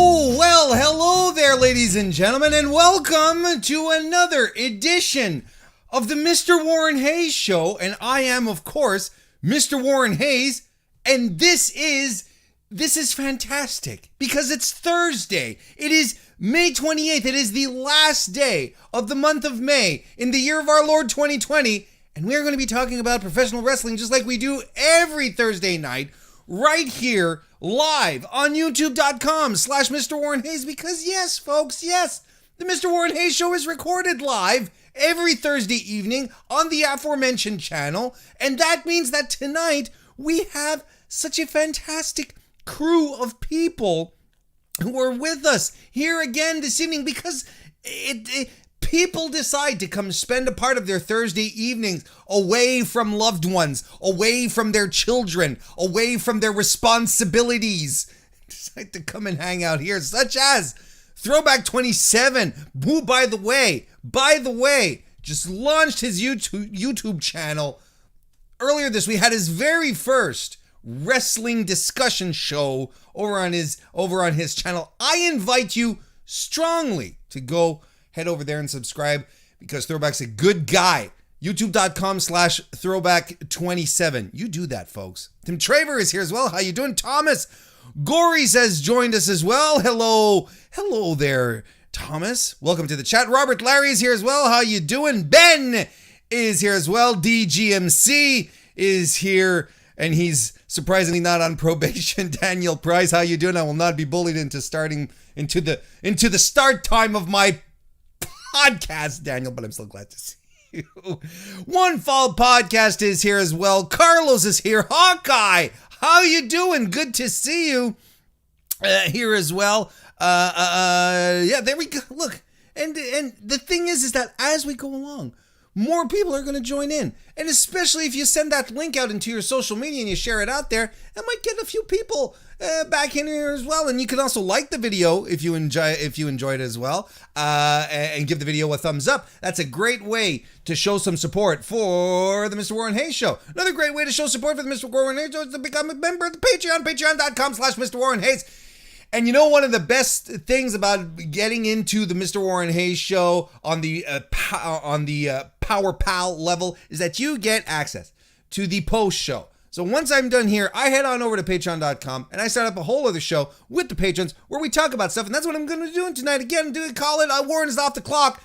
Well, hello there, ladies and gentlemen, and welcome to another edition of the Mr. Warren Hayes Show. And I am, of course, Mr. Warren Hayes, and this is fantastic because it's Thursday. It is May 28th. It is the last day of the month of May in the year of our Lord 2020, and we're going to be talking about professional wrestling just like we do every Thursday night right here live on youtube.com/MrWarrenHayes, because yes, folks, yes, the Mr. Warren Hayes Show is recorded live every Thursday evening on the aforementioned channel, and that means that tonight we have such a fantastic crew of people who are with us here again this evening because people decide to come spend a part of their Thursday evenings away from loved ones, away from their children, away from their responsibilities. Decide to come and hang out here, such as Throwback 27, who, by the way, just launched his YouTube channel earlier this week. Had his very first wrestling discussion show over on his channel. I invite you strongly to go head over there and subscribe because Throwback's a good guy. youtube.com/throwback27. You do that, folks. Tim Traver is here as well. How you doing? Thomas Gories has joined us as well. Hello there, Thomas. Welcome to the chat. Robert Larry is here as well. How you doing? Ben is here as well. DGMC is here, and he's surprisingly not on probation. Daniel Price, how you doing? I will not be bullied into starting into the start time of my podcast, Daniel, but I'm so glad to see you. One Fall Podcast is here as well. Carlos is here. Hawkeye, how you doing? Good to see you here as well. Yeah, there we go. Look, and the thing is that as we go along, more people are going to join in. And especially if you send that link out into your social media and you share it out there, it might get a few people back in here as well. And you can also like the video if you enjoy it as well, and give the video a thumbs up. That's a great way to show some support for the Mr. Warren Hayes Show. Another great way to show support for the Mr. Warren Hayes Show is to become a member of the Patreon, patreon.com/MrWarrenHayes. And you know, one of the best things about getting into the Mr. Warren Hayes Show on the Power Pal level is that you get access to the post show. So once I'm done here, I head on over to patreon.com and I start up a whole other show with the patrons where we talk about stuff. And that's what I'm going to be doing tonight. Again, call it Warren is off the clock.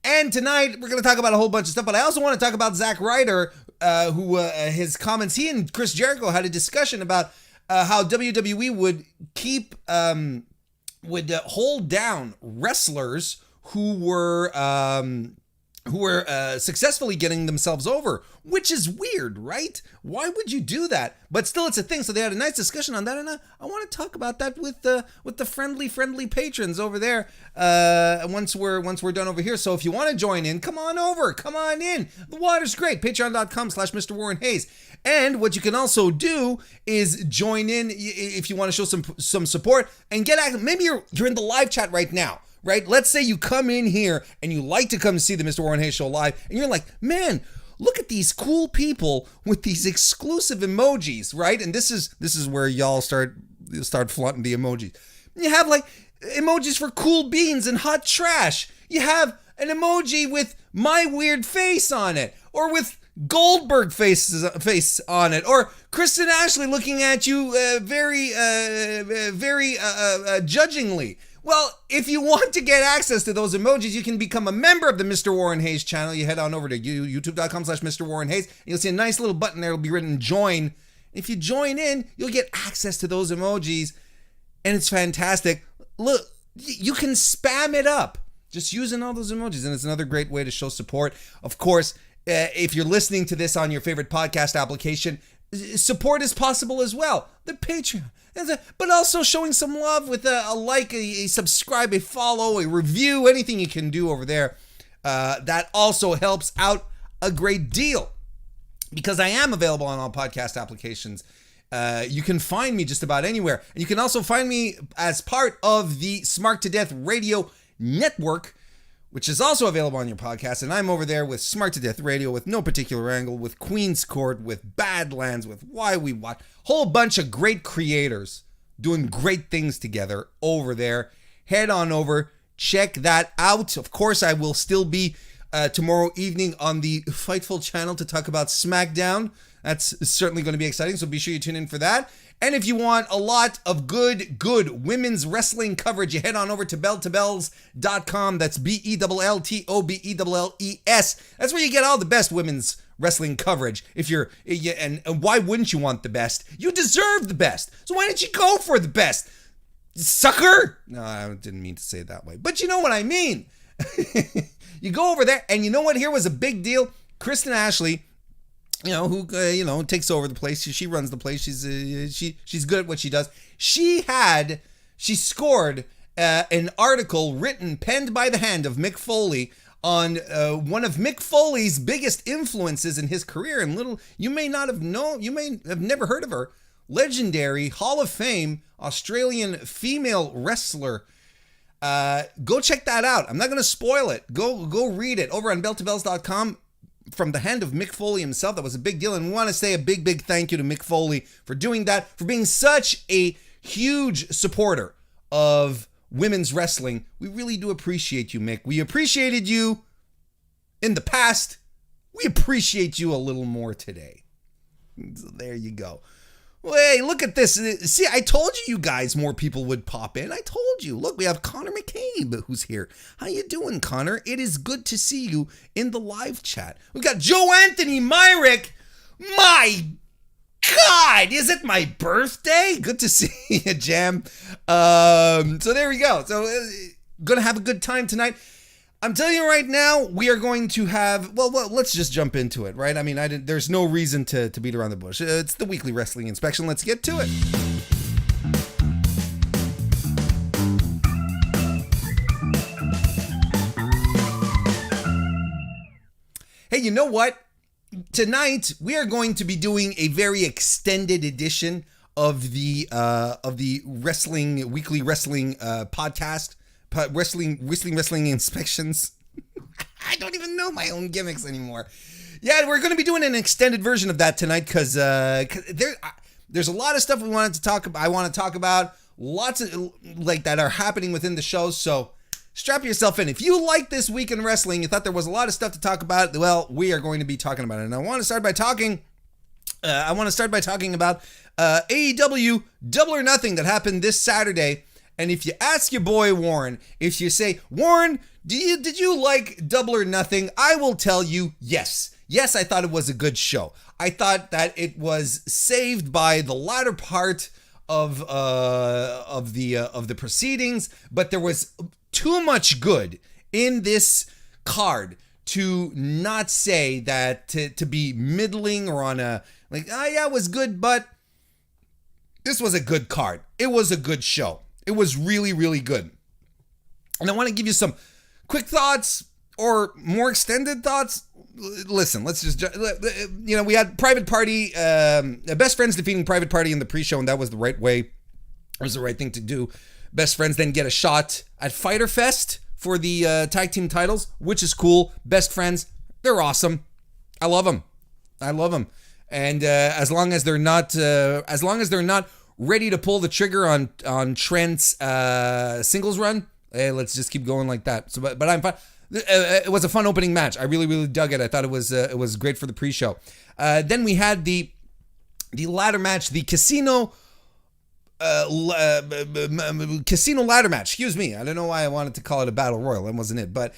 And tonight we're going to talk about a whole bunch of stuff. But I also want to talk about Zack Ryder, who his comments. He and Chris Jericho had a discussion about how WWE would hold down wrestlers who were successfully getting themselves over, which is weird, right? Why would you do that? But still, it's a thing. So they had a nice discussion on that, and I want to talk about that with the friendly patrons over there. Once we're done over here. So if you want to join in, come on in. The water's great. Patreon.com/MrWarrenHayes. And what you can also do is join in if you want to show some support and get active. Maybe you're in the live chat right now. Right? Let's say you come in here and you like to come see the Mr. Warren Hayes Show live, and you're like, man, look at these cool people with these exclusive emojis, right? And this is where y'all start flaunting the emojis. You have like emojis for cool beans and hot trash. You have an emoji with my weird face on it, or with Goldberg face on it, or Kristen Ashley looking at you very judgingly. Well, if you want to get access to those emojis, you can become a member of the Mr. Warren Hayes channel. You head on over to youtube.com/MrWarrenHayes, and you'll see a nice little button there. It'll be written join. If you join in, you'll get access to those emojis, and it's fantastic. Look, you can spam it up just using all those emojis, and it's another great way to show support. Of course, if you're listening to this on your favorite podcast application, support is possible as well. The Patreon. But also showing some love with a like, a subscribe, a follow, a review, anything you can do over there. That also helps out a great deal because I am available on all podcast applications. You can find me just about anywhere. And you can also find me as part of the Smart to Death Radio Network, which is also available on your podcast. And I'm over there with Smart to Death Radio, with No Particular Angle, with Queen's Court, with Badlands, with Why We Watch. Whole bunch of great creators doing great things together over there. Head on over, check that out. Of course, I will still be tomorrow evening on the Fightful channel to talk about SmackDown. That's certainly going to be exciting, so be sure you tune in for that. And if you want a lot of good women's wrestling coverage, you head on over to belltobells.com. That's BELLTOBELLES. That's where you get all the best women's wrestling coverage. And why wouldn't you want the best? You deserve the best. So why don't you go for the best? Sucker! No, I didn't mean to say it that way. But you know what I mean. You go over there, and you know what? Here was a big deal. Kristen Ashley, who takes over the place. She runs the place. She's good at what she does. She scored an article penned by the hand of Mick Foley on one of Mick Foley's biggest influences in his career. And you may have never heard of her. Legendary Hall of Fame Australian female wrestler. Go check that out. I'm not going to spoil it. Go read it over on belltobells.com. From the hand of Mick Foley himself. That was a big deal, and we want to say a big thank you to Mick Foley for doing that, for being such a huge supporter of women's wrestling. We really do appreciate you, Mick. We appreciated you in the past. We appreciate you a little more today. So there you go. Well, hey, look at this. See, I told you guys more people would pop in. I told you. Look, we have Connor McCabe who's here. How you doing, Connor? It is good to see you in the live chat. We got Joe Anthony Myrick. My God, is it my birthday? Good to see you, Jam. So there we go. So gonna have a good time tonight. I'm telling you right now, we are going to have, well, let's just jump into it, right? I mean, there's no reason to beat around the bush. It's the weekly wrestling inspection. Let's get to it. Hey, you know what? Tonight, we are going to be doing a very extended edition of the weekly wrestling podcast. Wrestling inspections. I don't even know my own gimmicks anymore. Yeah, we're going to be doing an extended version of that tonight because there's a lot of stuff we wanted to talk about. I want to talk about lots of that are happening within the show. So strap yourself in. If you like this week in wrestling, you thought there was a lot of stuff to talk about. Well, we are going to be talking about it. And I want to start by talking about AEW Double or Nothing that happened this Saturday. And if you ask your boy Warren, if you say, Warren, did you like Double or Nothing? I will tell you yes. Yes, I thought it was a good show. I thought that it was saved by the latter part of the proceedings, but there was too much good in this card to not say that to be middling or on a it was good, but this was a good card. It was a good show. It was really, really good. And I want to give you some quick thoughts or more extended thoughts. Listen, let's just, we had Private Party, Best Friends defeating Private Party in the pre-show, and that was the right way. It was the right thing to do. Best Friends then get a shot at Fyter Fest for the tag team titles, which is cool. Best Friends, they're awesome. I love them. And as long as they're not ready to pull the trigger on Trent's singles run, let's just keep going like that. So, but I'm fine. It was a fun opening match. I really, really dug it. I thought it was great for the pre-show. Then we had the ladder match, the casino ladder match. Excuse me. I don't know why I wanted to call it a battle royal. That wasn't it. But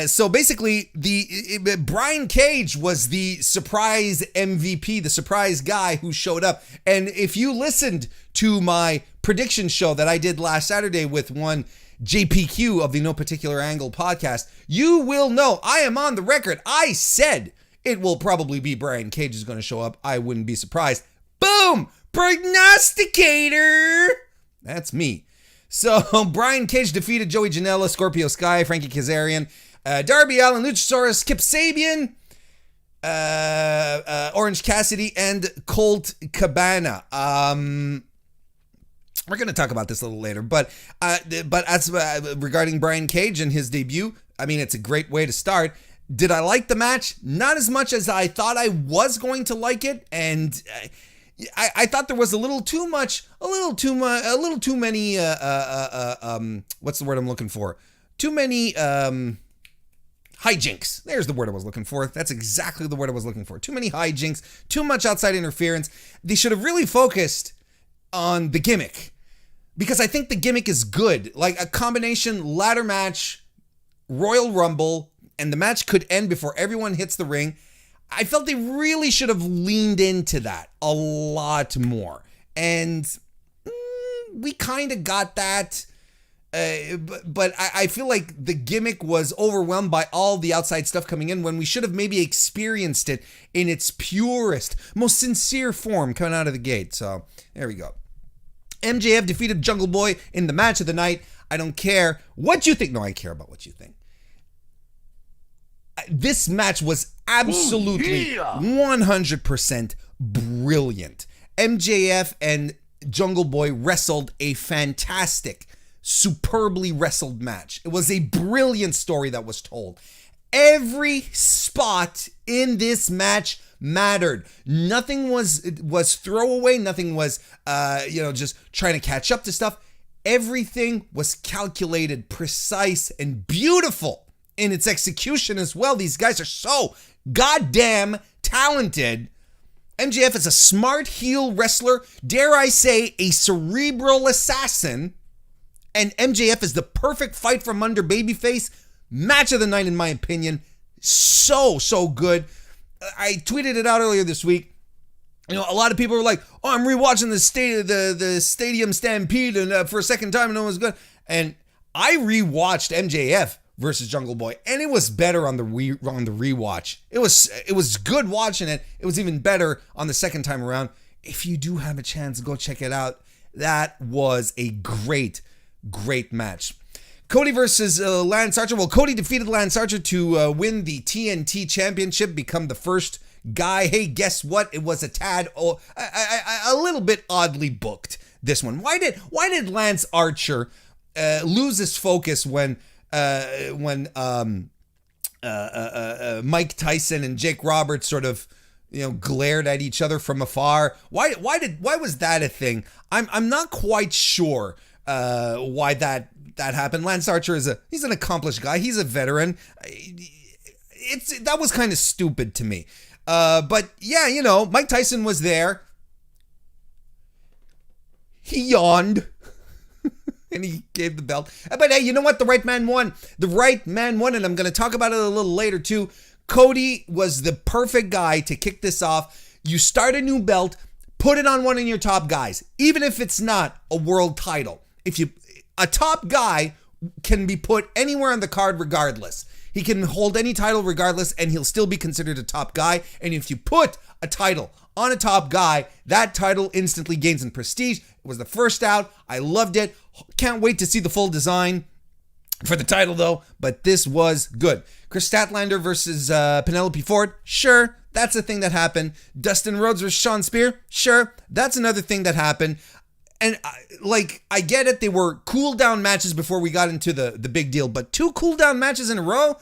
so basically, Brian Cage was the surprise MVP, the surprise guy who showed up. And if you listened to my prediction show that I did last Saturday with one JPQ of the No Particular Angle podcast, you will know I am on the record. I said it will probably be Brian Cage is going to show up. I wouldn't be surprised. Boom! Prognosticator! That's me. So, Brian Cage defeated Joey Janela, Scorpio Sky, Frankie Kazarian, Darby Allin, Luchasaurus, Kip Sabian, Orange Cassidy, and Colt Cabana. We're going to talk about this a little later, but as regarding Brian Cage and his debut, I mean, it's a great way to start. Did I like the match? Not as much as I thought I was going to like it, and I thought there was a little too many, what's the word I'm looking for? Too many, hijinks. There's the word I was looking for. That's exactly the word I was looking for. Too many hijinks, too much outside interference. They should have really focused on the gimmick, because I think the gimmick is good. Like a combination ladder match, Royal Rumble, and the match could end before everyone hits the ring. I felt they really should have leaned into that a lot more. And we kind of got that. But I feel like the gimmick was overwhelmed by all the outside stuff coming in, when we should have maybe experienced it in its purest, most sincere form coming out of the gate. So there we go. MJF defeated Jungle Boy in the match of the night. I don't care what you think. No, I care about what you think. This match was absolutely 100% brilliant. MJF and Jungle Boy wrestled a fantastic, superbly wrestled match. It was a brilliant story that was told. Every spot in this match mattered. Nothing was throwaway. Nothing was, just trying to catch up to stuff. Everything was calculated, precise, and beautiful in its execution as well. These guys are so goddamn talented. MJF is a smart heel wrestler, dare I say, a cerebral assassin. And MJF is the perfect fight from under babyface. Match of the night, in my opinion. So good. I tweeted it out earlier this week. You know, a lot of people were like, "Oh, I'm rewatching the Stadium Stampede and for a second time, and it was good." And I rewatched MJF versus Jungle Boy, and it was better on the rewatch. It was good watching it. It was even better on the second time around. If you do have a chance, go check it out. That was a great match. Cody versus Lance Archer. Well, Cody defeated Lance Archer to win the TNT Championship, become the first guy. Hey, guess what? It was a little bit oddly booked, this one. Why did Lance Archer lose his focus when Mike Tyson and Jake Roberts sort of, glared at each other from afar? Why was that a thing? I'm not quite sure why that happened. Lance Archer he's an accomplished guy. He's a veteran. That was kind of stupid to me. But yeah, Mike Tyson was there. He yawned. And he gave the belt. But hey, you know what? The right man won. The right man won, and I'm going to talk about it a little later too. Cody was the perfect guy to kick this off. You start a new belt, put it on one of your top guys, even if it's not a world title. A top guy can be put anywhere on the card regardless. He can hold any title regardless, and he'll still be considered a top guy. And if you put a title on a top guy, that title instantly gains in prestige. It was the first out. I loved it. Can't wait to see the full design for the title though, but this was good. Chris Statlander versus Penelope Ford. Sure, that's a thing that happened. Dustin Rhodes versus Sean Spear. Sure, that's another thing that happened. And I get it. They were cool down matches before we got into the big deal, but 2 cool down matches in a row.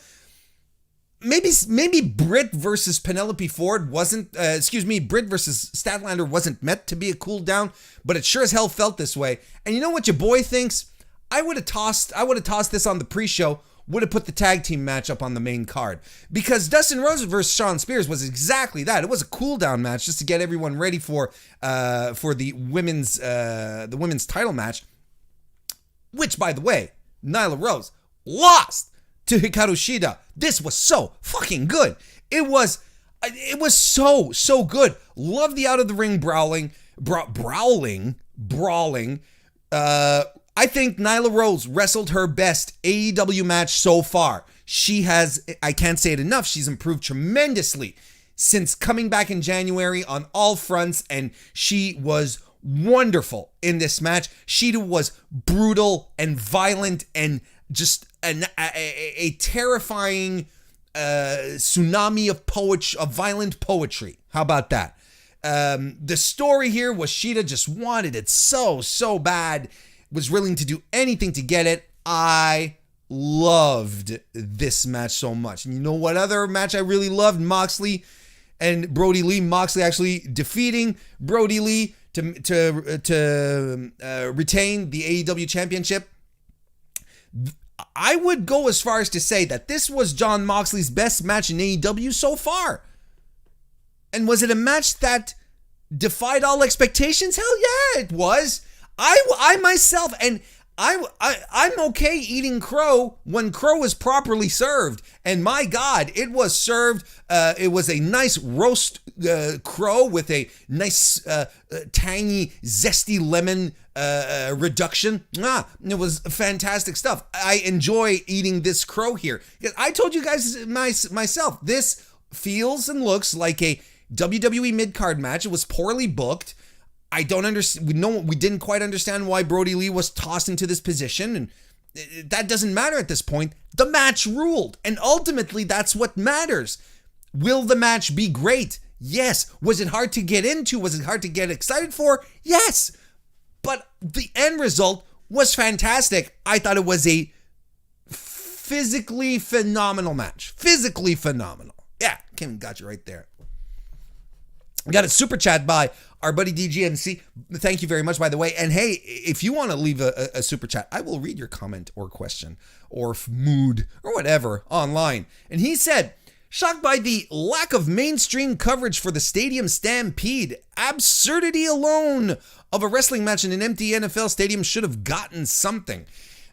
Maybe Britt versus Penelope Ford wasn't, Britt versus Statlander wasn't meant to be a cool down, but it sure as hell felt this way. And you know what your boy thinks? I would have tossed this on the pre-show, would have put the tag team match up on the main card, because Dustin Rhodes versus Sean Spears was exactly that. It was a cool down match just to get everyone ready for the women's title match, which, by the way, Nyla Rose lost to Hikaru Shida. This was so fucking good. It was so good. Love the out of the ring brawling. I think Nyla Rose wrestled her best AEW match so far. She has, I can't say it enough, she's improved tremendously since coming back in January on all fronts, and she was wonderful in this match. Shida was brutal and violent and just a terrifying tsunami of violent poetry. How about that? The story here was Shida just wanted it so bad, was willing to do anything to get it. I loved this match so much. And you know what other match I really loved? Moxley and Brody Lee, Moxley actually defeating Brody Lee to retain the AEW championship. I would go as far as to say that this was Jon Moxley's best match in AEW so far. And was it a match that defied all expectations? Hell yeah, it was. I myself, and I'm okay eating crow when crow is properly served. And my God, it was served. It was a nice roast crow with a nice tangy, zesty lemon reduction. It was fantastic stuff. I enjoy eating this crow here. I told you guys myself, this feels and looks like a WWE mid-card match. It was poorly booked. I don't understand. We didn't quite understand why Brody Lee was tossed into this position, and that doesn't matter at this point. The match ruled, and ultimately that's what matters. Will the match be great? Yes. Was it hard to get into? Was it hard to get excited for? Yes. But the end result was fantastic. I thought it was a physically phenomenal match. Physically phenomenal. Yeah, Kim got you right there. We got a super chat by our buddy DGMC. Thank you very much, by the way. And hey, if you want to leave a super chat, I will read your comment or question or mood or whatever online. And he said, shocked by the lack of mainstream coverage for the Stadium Stampede. Absurdity alone of a wrestling match in an empty NFL stadium should have gotten something.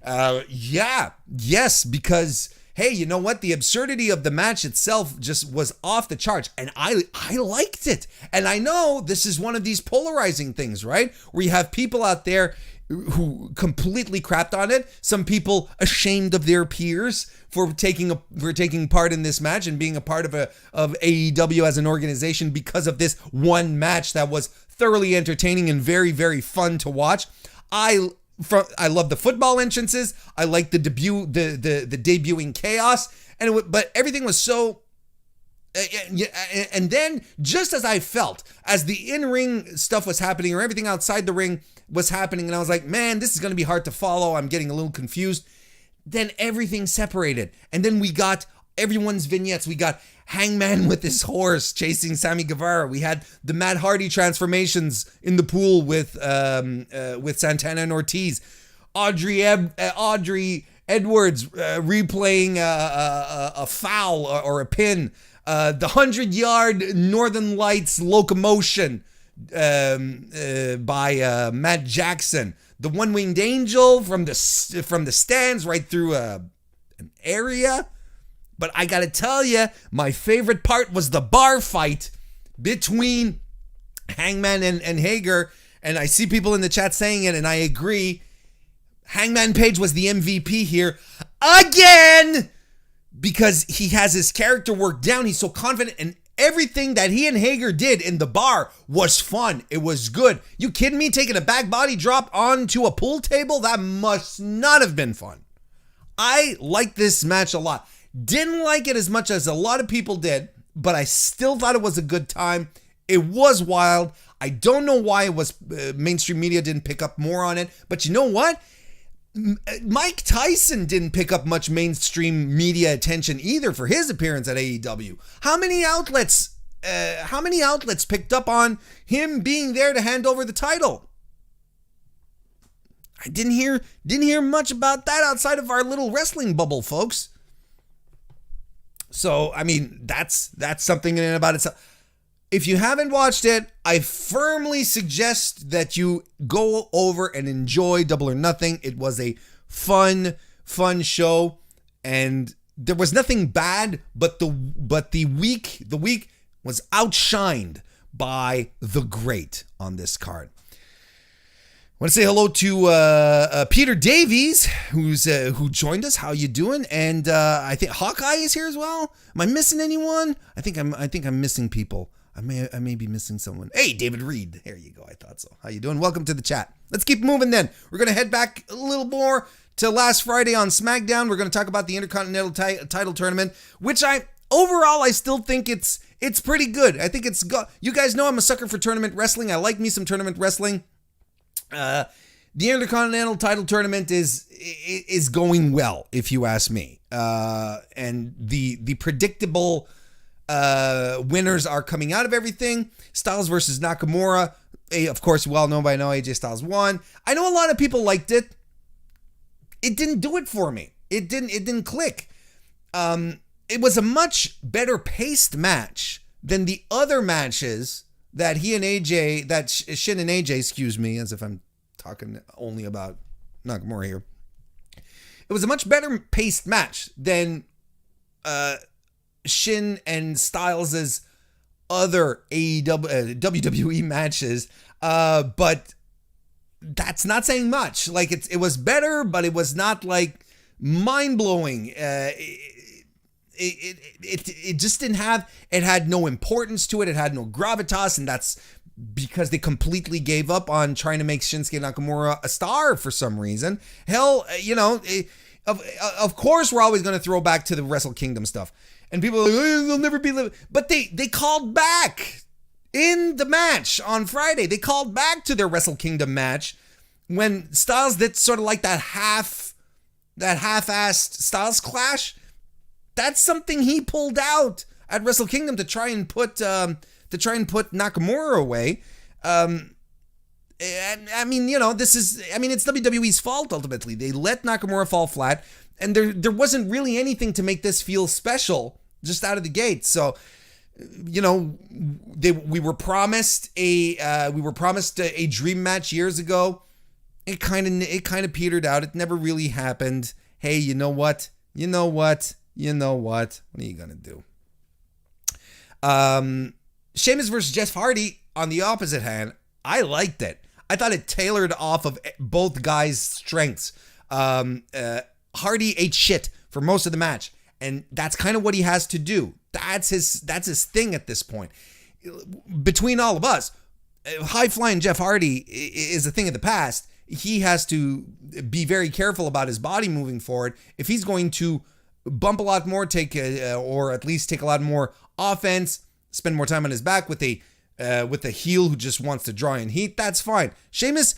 Yes, because hey, you know what? The absurdity of the match itself just was off the charts, and I liked it. And I know this is one of these polarizing things, right? Where you have people out there who completely crapped on it. Some people ashamed of their peers for taking part in this match and being a part of AEW as an organization because of this one match that was thoroughly entertaining and very, very fun to watch. I love the football entrances. I like the debut, the debuting chaos, but everything was so. And then, just as I felt, as the in-ring stuff was happening, or everything outside the ring was happening, and I was like, man, this is going to be hard to follow. I'm getting a little confused. Then everything separated, and then we got everyone's vignettes. We got Hangman with his horse chasing Sammy Guevara. We had the Matt Hardy transformations in the pool with Santana and Ortiz. Audrey Edwards replaying a foul or a pin. The 100-yard Northern Lights locomotion by Matt Jackson. The one-winged angel from the stands right through an area. But I gotta tell you, my favorite part was the bar fight between Hangman and Hager. And I see people in the chat saying it, and I agree. Hangman Page was the MVP here again, because he has his character work down. He's so confident, and everything that he and Hager did in the bar was fun. It was good. You kidding me? Taking a back body drop onto a pool table? That must not have been fun. I liked this match a lot. Didn't like it as much as a lot of people did, but I still thought it was a good time. It was wild. I don't know why it was mainstream media didn't pick up more on it, but you know what? Mike Tyson didn't pick up much mainstream media attention either for his appearance at AEW. How many outlets picked up on him being there to hand over the title? I didn't hear much about that outside of our little wrestling bubble, folks. So, I mean, that's something in and about itself. If you haven't watched it, I firmly suggest that you go over and enjoy Double or Nothing. It was a fun show, and there was nothing bad, but the week was outshined by the great on this card. I want to say hello to Peter Davies, who joined us. How you doing? And I think Hawkeye is here as well. Am I missing anyone? I think I'm missing people. I may be missing someone. Hey, David Reed. There you go. I thought so. How you doing? Welcome to the chat. Let's keep moving then. We're gonna head back a little more to last Friday on SmackDown. We're gonna talk about the Intercontinental title tournament, which I still think it's pretty good. I think it's you guys know I'm a sucker for tournament wrestling. I like me some tournament wrestling. The Intercontinental title tournament is going well, if you ask me. And the predictable winners are coming out of everything. Styles versus Nakamura. Of course, you all know by now AJ Styles won. I know a lot of people liked it. It didn't do it for me. It didn't click. It was a much better paced match than the other matches that Shin and AJ, excuse me, as if I'm talking only about Nakamura here. It was a much better paced match than Shin and Styles' other WWE matches, but that's not saying much. Like it was better, but it was not like mind-blowing. It just didn't have, it had no importance to it. It had no gravitas, and that's because they completely gave up on trying to make Shinsuke Nakamura a star for some reason. Hell, of course we're always going to throw back to the Wrestle Kingdom stuff. And people are like, they'll never be living. But they called back in the match on Friday. They called back to their Wrestle Kingdom match when Styles did sort of like that half-assed Styles clash. That's something he pulled out at Wrestle Kingdom to try and put Nakamura away. And I mean, it's WWE's fault ultimately. They let Nakamura fall flat, and there wasn't really anything to make this feel special just out of the gate. So, we were promised a dream match years ago. It kind of petered out. It never really happened. Hey, you know what? What are you gonna do? Sheamus versus Jeff Hardy on the opposite hand. I liked it. I thought it tailored off of both guys' strengths. Hardy ate shit for most of the match, and that's kind of what he has to do. That's his thing at this point. Between all of us, high-flying Jeff Hardy is a thing of the past. He has to be very careful about his body moving forward. If he's going to bump a lot more, or at least take a lot more offense, spend more time on his back with a heel who just wants to draw in heat, that's fine. Sheamus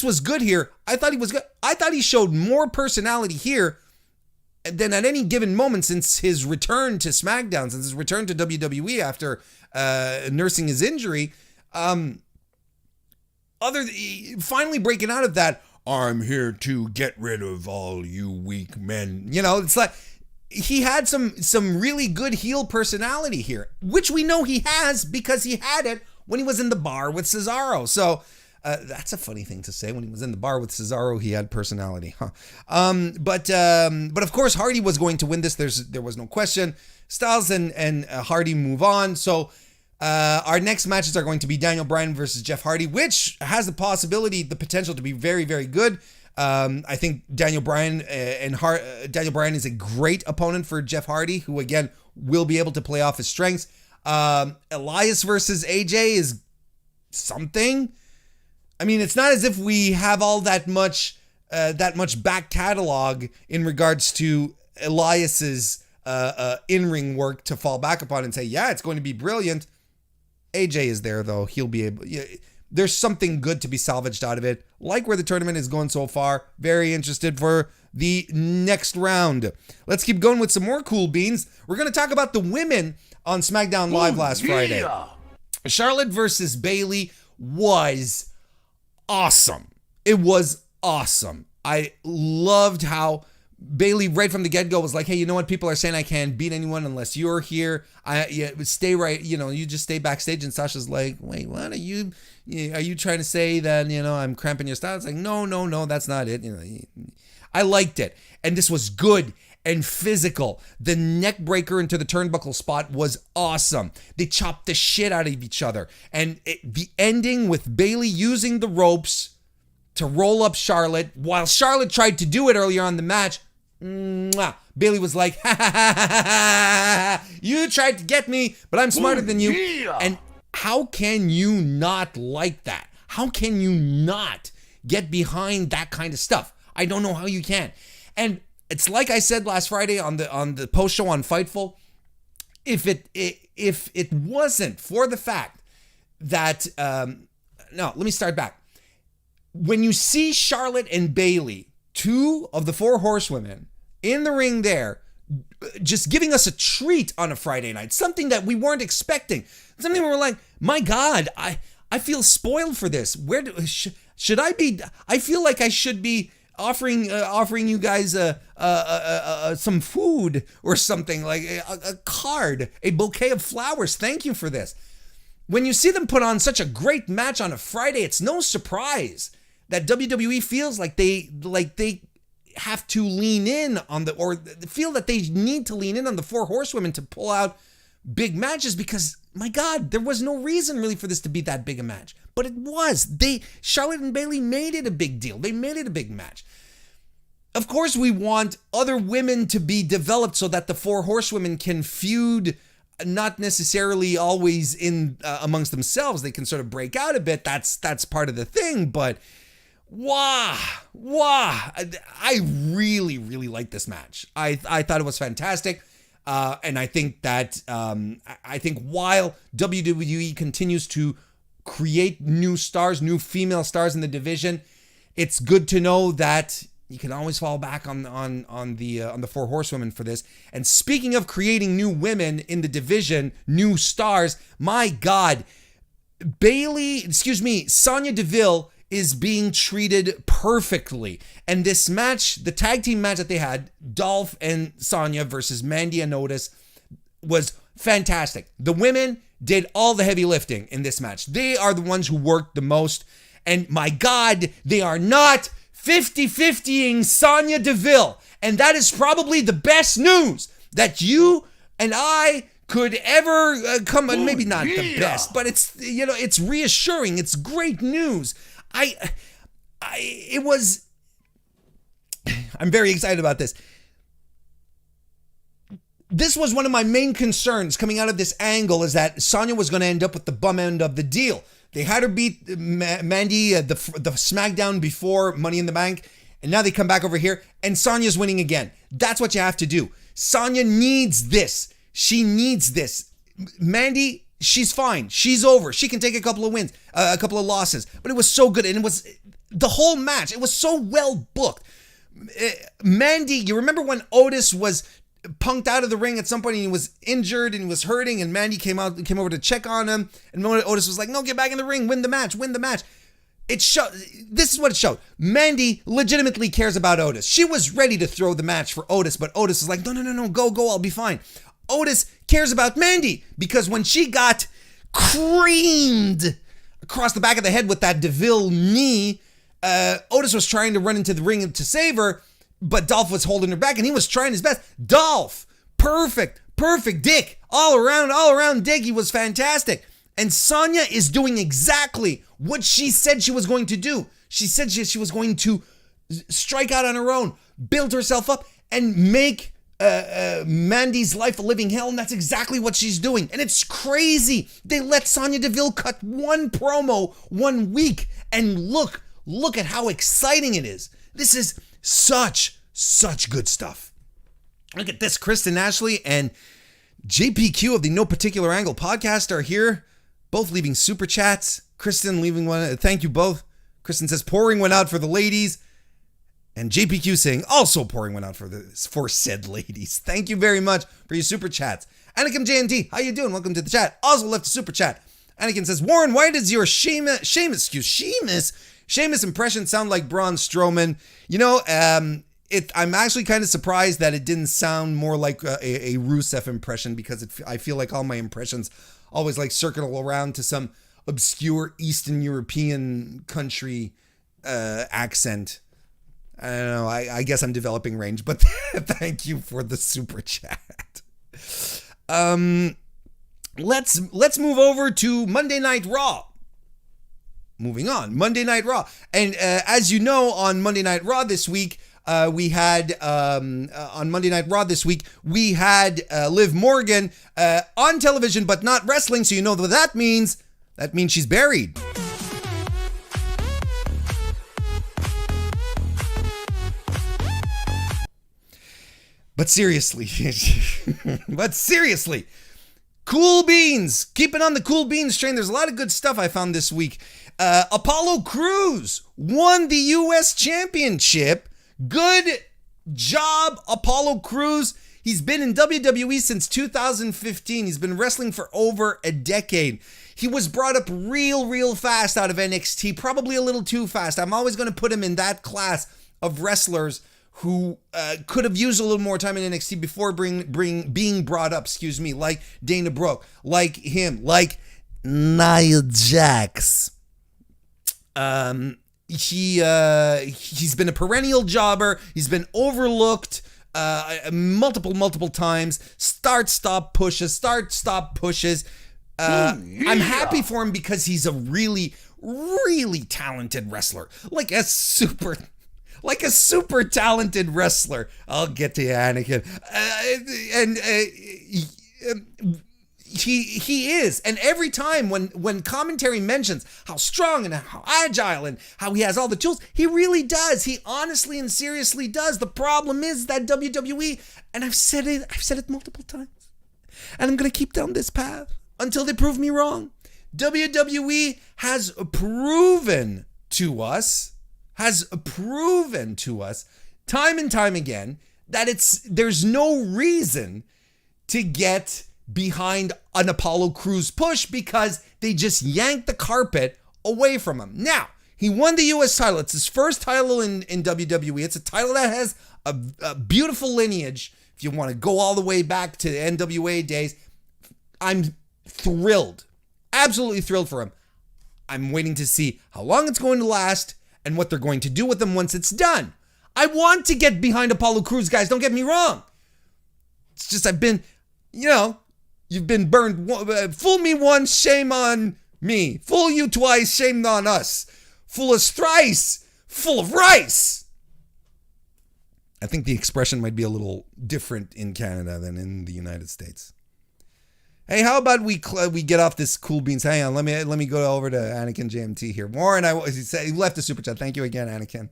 was good here. I thought he was good. I thought he showed more personality here than at any given moment since his return to SmackDown, since his return to WWE after nursing his injury. Finally breaking out of that, I'm here to get rid of all you weak men. It's like he had some really good heel personality here, which we know he has because he had it when he was in the bar with Cesaro. So that's a funny thing to say. When he was in the bar with Cesaro, he had personality, huh? But of course, Hardy was going to win this. There was no question. Styles and Hardy move on. So our next matches are going to be Daniel Bryan versus Jeff Hardy, which has the potential to be very, very good. I think Daniel Bryan is a great opponent for Jeff Hardy, who again will be able to play off his strengths. Elias versus AJ is something. I mean, it's not as if we have all that much back catalog in regards to Elias's in-ring work to fall back upon and say, yeah, it's going to be brilliant. AJ is there though. He'll be able. There's something good to be salvaged out of it. Like where the tournament is going so far. Very interested for the next round. Let's keep going with some more cool beans. We're going to talk about the women on SmackDown Live last Friday. Charlotte versus Bayley was awesome. It was awesome. I loved how Bayley right from the get-go was like, hey, you know what? People are saying I can't beat anyone unless you're here. Stay right. You just stay backstage. And Sasha's like, wait, what are you trying to say that, I'm cramping your style? It's like, no, that's not it. I liked it. And this was good and physical. The neck breaker into the turnbuckle spot was awesome. They chopped the shit out of each other. And the ending with Bayley using the ropes to roll up Charlotte while Charlotte tried to do it earlier on in the match. Bayley was like, ha, ha, ha, ha, ha, you tried to get me, but I'm smarter than you. Yeah. And how can you not like that? How can you not get behind that kind of stuff? I don't know how you can. And it's like I said last Friday on the post show on Fightful, if it wasn't for the fact that let me start back. When you see Charlotte and Bayley, two of the four horsewomen in the ring there just giving us a treat on a Friday night, something that we weren't expecting, something where we're like, my God, I feel spoiled for this. Should I be? I feel like I should be offering you guys some food or something, like a card, a bouquet of flowers. Thank you for this. When you see them put on such a great match on a Friday, it's no surprise that WWE feels like they have to lean in on or feel that they need to lean in on the four horsewomen to pull out big matches, because my God, there was no reason really for this to be that big a match, but it was. Charlotte and Bayley made it a big deal. They made it a big match. Of course, we want other women to be developed so that the four horsewomen can feud, not necessarily always in amongst themselves. They can sort of break out a bit. That's part of the thing, but wow, I really like this match. I thought it was fantastic. And I think that while WWE continues to create new stars, new female stars in the division, it's good to know that you can always fall back on the four horsewomen for this. And speaking of creating new women in the division, new stars, my God, Sonya Deville is being treated perfectly. And this match, the tag team match that they had, Dolph and Sonya versus Mandy and Otis, was fantastic. The women did all the heavy lifting in this match. They are the ones who worked the most. And my God, they are not 50-50ing Sonya Deville. And that is probably the best news that you and I could ever come, maybe not the best, but it's reassuring. It's great news. I'm very excited about this. This was one of my main concerns coming out of this angle, is that Sonya was going to end up with the bum end of the deal. They had her beat Mandy the SmackDown before Money in the Bank, and now they come back over here, and Sonya's winning again. That's what you have to do. Sonya needs this. She needs this. Mandy, she's fine. She's over. She can take a couple of wins, a couple of losses, but it was so good, and it was the whole match. It was so well booked. Mandy, you remember when Otis was punked out of the ring at some point and he was injured and he was hurting, and Mandy came over to check on him, and Otis was like, no, get back in the ring, win the match. This is what it showed. Mandy legitimately cares about Otis. She was ready to throw the match for Otis, but Otis was like, no, go, I'll be fine. Otis cares about Mandy, because when she got creamed across the back of the head with that DeVille knee, Otis was trying to run into the ring to save her, but Dolph was holding her back, and he was trying his best. Dolph, perfect dick, all around dick. He was fantastic. And Sonya is doing exactly what she said she was going to do. She said she was going to strike out on her own, build herself up, and make Mandy's life a living hell, and that's exactly what she's doing. And it's crazy. They let Sonya Deville cut one promo 1 week, and look at how exciting it is. This is such good stuff. Look at this. Kristen Ashley and JPQ of the No Particular Angle podcast are here, both leaving super chats. Kristen leaving one. Thank you both. Kristen says, pouring one out for the ladies. And JPQ saying, also pouring one out for said ladies. Thank you very much for your super chats. Anakin JNT, how you doing? Welcome to the chat. Also left a super chat. Anakin says, Warren, why does your Sheamus impression sound like Braun Strowman? You know, I'm actually kind of surprised that it didn't sound more like a Rusev impression, because I feel like all my impressions always like circle around to some obscure Eastern European country accent. I don't know. I guess I'm developing range, but thank you for the super chat. Let's move over to Monday Night Raw. Moving on, Monday Night Raw. And as you know, on Monday Night Raw this week, we had Liv Morgan on television, but not wrestling. So you know what that means. That means she's buried. But seriously, Cool Beans, keeping on the Cool Beans train. There's a lot of good stuff I found this week. Apollo Crews won the U.S. Championship. Good job, Apollo Crews. He's been in WWE since 2015. He's been wrestling for over a decade. He was brought up real fast out of NXT, probably a little too fast. I'm always going to put him in that class of wrestlers who could have used a little more time in NXT before being brought up, like Dana Brooke, like him, like Nia Jax. He's been a perennial jobber. He's been overlooked multiple times. Start-stop pushes. I'm happy for him because he's a really talented wrestler. Like a super talented wrestler. I'll get to you, Anakin. He is. And every time when commentary mentions how strong and how agile and how he has all the tools, he really does. He honestly and seriously does. The problem is that WWE, and I've said it multiple times, and I'm going to keep down this path until they prove me wrong. WWE has proven to us time and time again that there's no reason to get behind an Apollo Crews push because they just yanked the carpet away from him. Now, he won the US title. It's his first title in WWE. It's a title that has a beautiful lineage. If you want to go all the way back to the NWA days, I'm thrilled. Absolutely thrilled for him. I'm waiting to see how long it's going to last and what they're going to do with him once it's done. I want to get behind Apollo Crews, guys. Don't get me wrong. It's just you've been burned. Fool me once, shame on me. Fool you twice, shame on us. Fool us thrice, full of rice. I think the expression might be a little different in Canada than in the United States. Hey, how about we get off this cool beans? Hang on, let me go over to Anakin JMT here. Warren, he left a super chat. Thank you again, Anakin.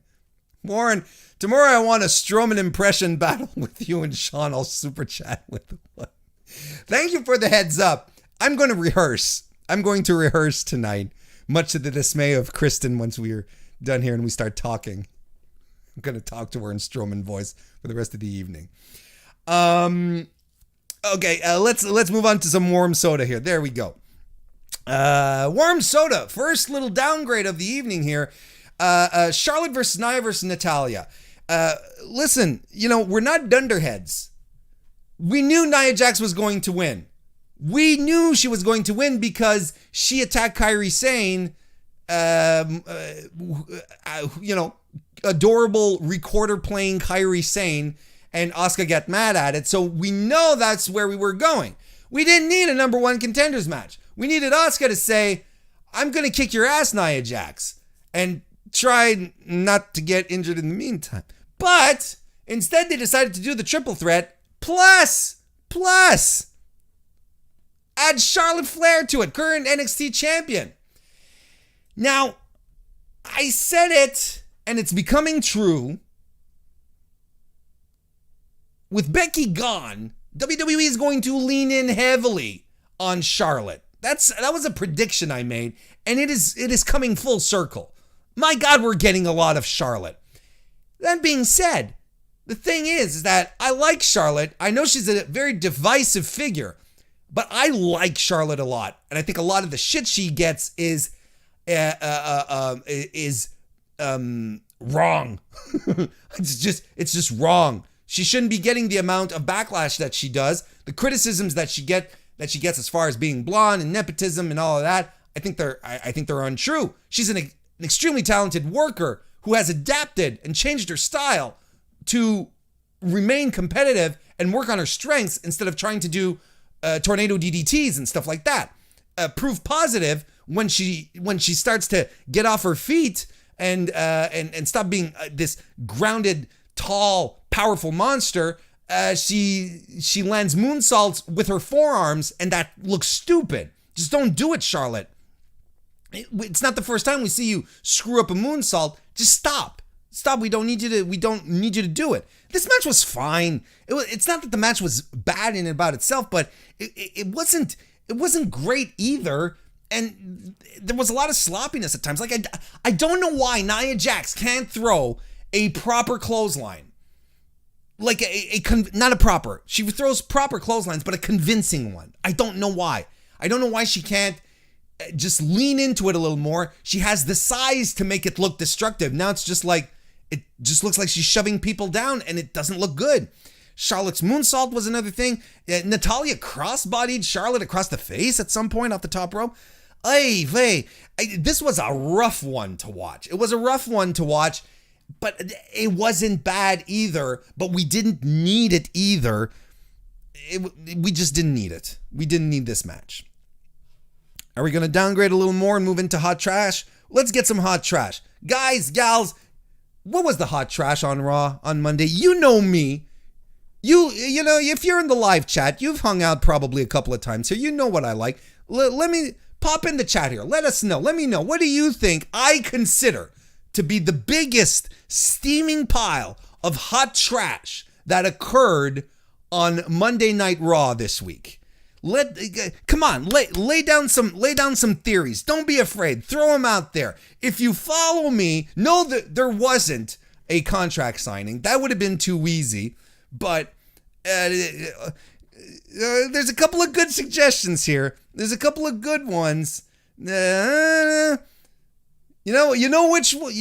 Warren, tomorrow I want a Strowman impression battle with you and Sean. I'll super chat with one. Thank you for the heads up. I'm going to rehearse tonight, much to the dismay of Kristen once we're done here and we start talking. I'm going to talk to her in Strowman voice for the rest of the evening. Okay, let's move on to some warm soda here. There we go. Warm soda. First little downgrade of the evening here. Charlotte versus Nia versus Natalya. Listen, we're not dunderheads. We knew Nia Jax was going to win. We knew she was going to win because she attacked Kairi Sane, adorable recorder playing Kairi Sane, and Asuka got mad at it. So we know that's where we were going. We didn't need a number one contenders match. We needed Asuka to say, I'm going to kick your ass, Nia Jax, and try not to get injured in the meantime. But instead they decided to do the triple threat, plus add Charlotte Flair to it, current NXT champion. Now, I said it, and it's becoming true. With Becky gone, WWE is going to lean in heavily on Charlotte. That was a prediction I made, and it is coming full circle. My God, we're getting a lot of Charlotte. That being said, the thing is that I like Charlotte. I know she's a very divisive figure, but I like Charlotte a lot, and I think a lot of the shit she gets is wrong. It's just wrong. She shouldn't be getting the amount of backlash that she does. The criticisms that she gets as far as being blonde and nepotism and all of that, I think they're untrue. She's an extremely talented worker who has adapted and changed her style to remain competitive and work on her strengths instead of trying to do tornado DDTs and stuff like that. Proof positive when she starts to get off her feet and stop being this grounded, tall, powerful monster. She lands moonsaults with her forearms, and that looks stupid. Just don't do it, Charlotte. It's not the first time we see you screw up a moonsault. Just stop. We don't need you to do it. This match was fine. It's not that the match was bad in and about itself, but it wasn't great either. And there was a lot of sloppiness at times. Like I don't know why Nia Jax can't throw a proper clothesline. like she throws proper clotheslines, but a convincing one. I don't know why. I don't know why she can't just lean into it a little more. She has the size to make it look destructive. Now it's just like, it just looks like she's shoving people down and it doesn't look good. Charlotte's moonsault was another thing. Natalya cross-bodied Charlotte across the face at some point off the top rope. This was a rough one to watch. It was a rough one to watch, but it wasn't bad either, but we didn't need it either. We just didn't need it. We didn't need this match. Are we going to downgrade a little more and move into hot trash? Let's get some hot trash. Guys, gals, what was the hot trash on Raw on Monday? You know me. You know, if you're in the live chat, you've hung out probably a couple of times here. You know what I like. Let me pop in the chat here. Let us know. Let me know. What do you think I consider to be the biggest steaming pile of hot trash that occurred on Monday Night Raw this week? Come on, lay down some theories. Don't be afraid. Throw them out there. If you follow me, know that there wasn't a contract signing. That would have been too easy. But there's a couple of good suggestions here. There's a couple of good ones. You know which one?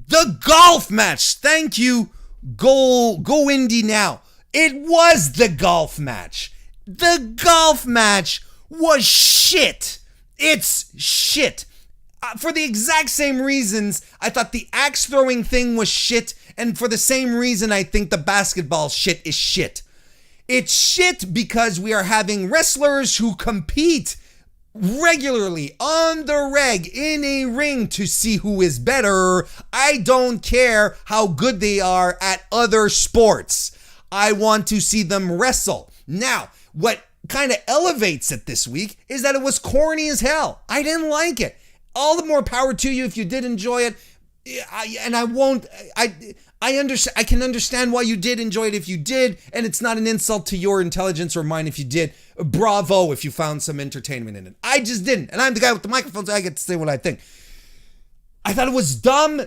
The golf match. Thank you. Go Indy now. It was the golf match. The golf match was shit. It's shit. For the exact same reasons, I thought the axe throwing thing was shit, and for the same reason, I think the basketball shit is shit. It's shit because we are having wrestlers who compete regularly on the reg in a ring to see who is better. I don't care how good they are at other sports. I want to see them wrestle. Now, what kind of elevates it this week is that it was corny as hell. I didn't like it. All the more power to you if you did enjoy it. I can understand why you did enjoy it if you did, and it's not an insult to your intelligence or mine if you did. Bravo if you found some entertainment in it. I just didn't, and I'm the guy with the microphone, so I get to say what I think. I thought it was dumb,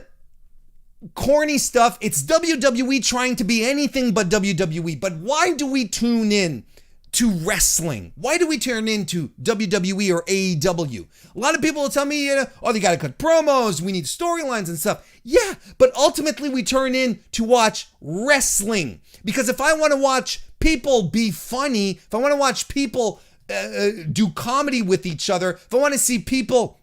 corny stuff. It's WWE trying to be anything but WWE, but why do we tune in to wrestling? Why do we turn into WWE or AEW? A lot of people will tell me, they gotta cut promos, we need storylines and stuff. Yeah, but ultimately we turn in to watch wrestling. Because if I want to watch people be funny, if I want to watch people do comedy with each other, if I want to see people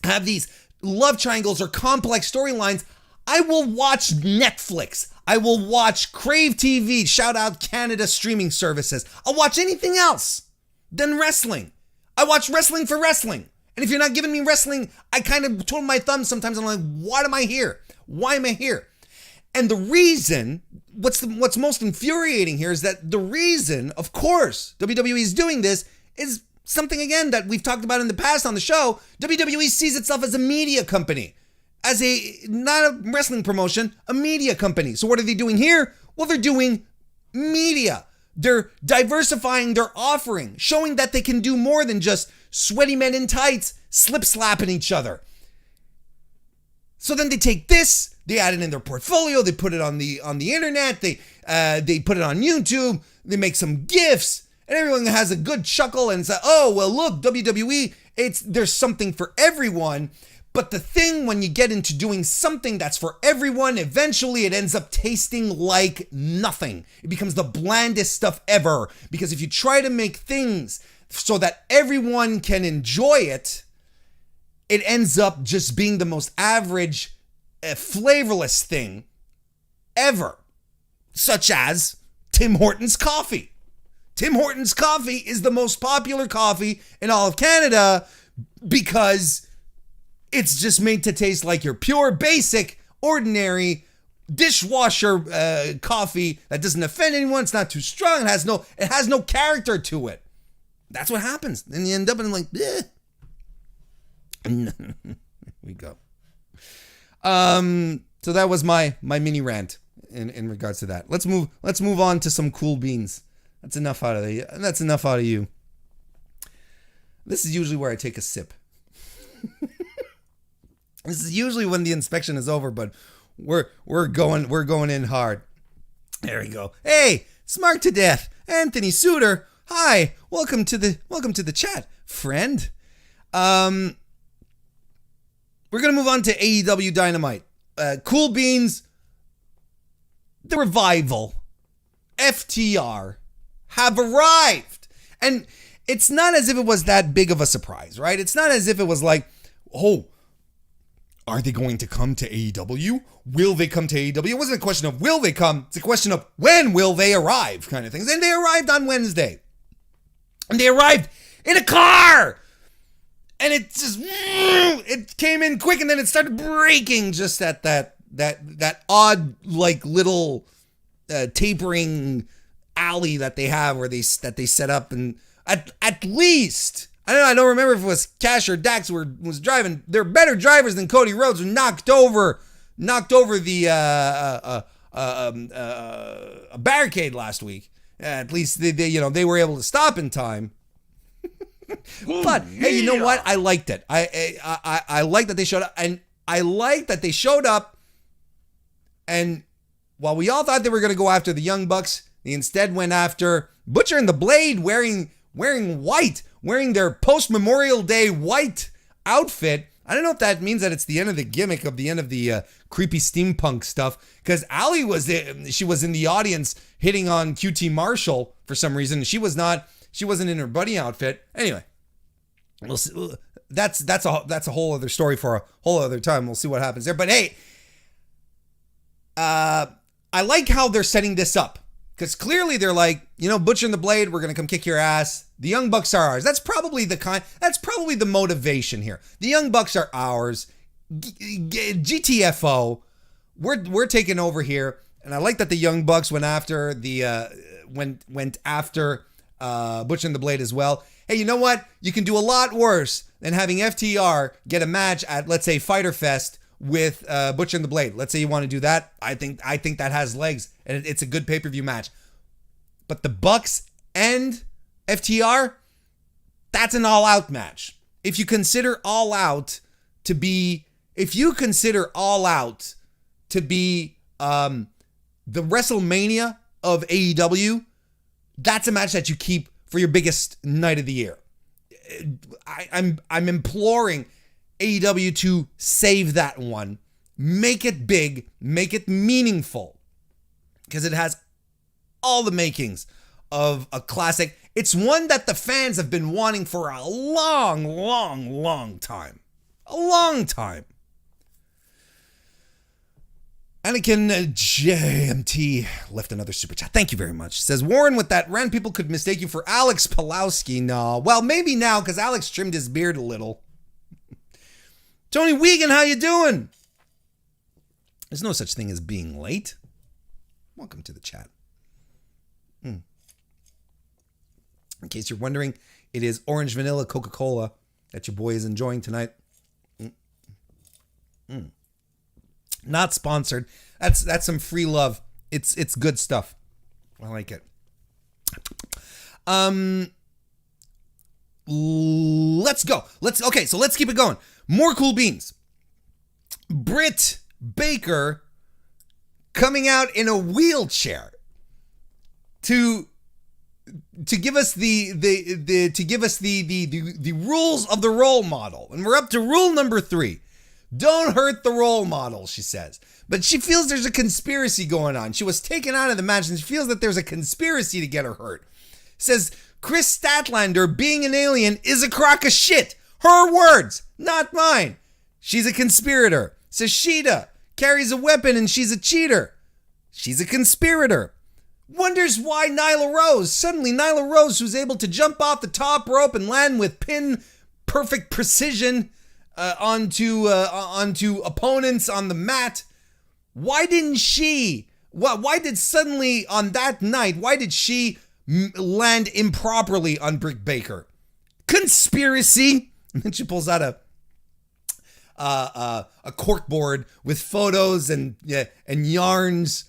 have these love triangles or complex storylines, I will watch Netflix. I will watch Crave TV, shout out Canada streaming services. I'll watch anything else than wrestling. I watch wrestling for wrestling. And if you're not giving me wrestling, I kind of twirl my thumbs sometimes. I'm like, why am I here? Why am I here? And the reason, what's most infuriating here is that the reason, of course, WWE is doing this is something, again, that we've talked about in the past on the show. WWE sees itself as a media company. As not a wrestling promotion, a media company. So what are they doing here? Well, they're doing media. They're diversifying their offering, showing that they can do more than just sweaty men in tights slip slapping each other. So then they take this, they add it in their portfolio, they put it on the internet, they put it on YouTube, they make some GIFs, and everyone has a good chuckle and say, oh, well, look, WWE, there's something for everyone. But the thing when you get into doing something that's for everyone, eventually it ends up tasting like nothing. It becomes the blandest stuff ever. Because if you try to make things so that everyone can enjoy it, it ends up just being the most average, flavorless thing ever. Such as Tim Hortons coffee. Tim Hortons coffee is the most popular coffee in all of Canada because it's just made to taste like your pure, basic, ordinary dishwasher coffee that doesn't offend anyone. It's not too strong. It has no character to it. That's what happens. And you end up in like, eh. We go. So that was my mini rant in regards to that. Let's move on to some cool beans. That's enough out of you. This is usually where I take a sip. This is usually when the inspection is over, but we're going in hard. There we go. Hey, smart to death. Anthony Suter. Hi. Welcome to the chat, friend. We're gonna move on to AEW Dynamite. Cool Beans, the revival, FTR have arrived. And it's not as if it was that big of a surprise, right? It's not as if it was like, oh, are they going to come to AEW? Will they come to AEW? It wasn't a question of will they come, it's a question of when will they arrive kind of things. And they arrived on Wednesday. And they arrived in a car. And it just, it came in quick and then it started breaking just at that odd, like, little tapering alley that they have where they set up. And at least, I don't remember if it was Cash or Dax who was driving. They're better drivers than Cody Rhodes, who knocked over the a barricade last week. At least they were able to stop in time. But hey, you know what? I liked it. I like that they showed up, and I like that they showed up. And while we all thought they were going to go after the Young Bucks, they instead went after Butcher and the Blade, wearing white, wearing their post-Memorial Day white outfit. I don't know if that means that it's the end of the gimmick, of the end of the creepy steampunk stuff, because Allie was in the audience hitting on QT Marshall for some reason. She wasn't in her buddy outfit. Anyway, we'll see. That's a whole other story for a whole other time. We'll see what happens there. But hey, I like how they're setting this up, because clearly they're like, Butcher and the Blade, we're gonna come kick your ass. The Young Bucks are ours. That's probably the motivation here. The Young Bucks are ours. GTFO, we're taking over here. And I like that the Young Bucks went after Butcher and the Blade as well. Hey, you know what? You can do a lot worse than having FTR get a match at, let's say, Fyter Fest with Butcher and the Blade. Let's say you want to do that. I think that has legs, and it's a good pay-per-view match. But the Bucks and FTR, that's an all-out match. If you consider all out to be the WrestleMania of AEW, that's a match that you keep for your biggest night of the year. I'm imploring AEW to save that one, make it big, make it meaningful, because it has all the makings of a classic. It's one that the fans have been wanting for a long, long, long time. A long time. Anakin JMT left another super chat. Thank you very much. Says, Warren, with that rant, people could mistake you for Alex Pulowski. No. Well, maybe now, because Alex trimmed his beard a little. Tony Wiegand, how you doing? There's no such thing as being late. Welcome to the chat. In case you're wondering, it is orange vanilla Coca-Cola that your boy is enjoying tonight. Not sponsored. That's some free love. It's good stuff. I like it. Let's go. So let's keep it going. More cool beans. Britt Baker coming out in a wheelchair to give us the rules of the role model. And we're up to rule number 3. Don't hurt the role model, she says. But she feels there's a conspiracy going on. She was taken out of the match and she feels that there's a conspiracy to get her hurt. Says Chris Statlander being an alien is a crock of shit. Her words, not mine. She's a conspirator. Says Sheeta carries a weapon and she's a cheater. She's a conspirator. Wonders why suddenly Nyla Rose, who's able to jump off the top rope and land with pin perfect precision onto opponents on the mat. Why did suddenly on that night, why did she land improperly on Britt Baker? Conspiracy. And then she pulls out a corkboard with photos and yarns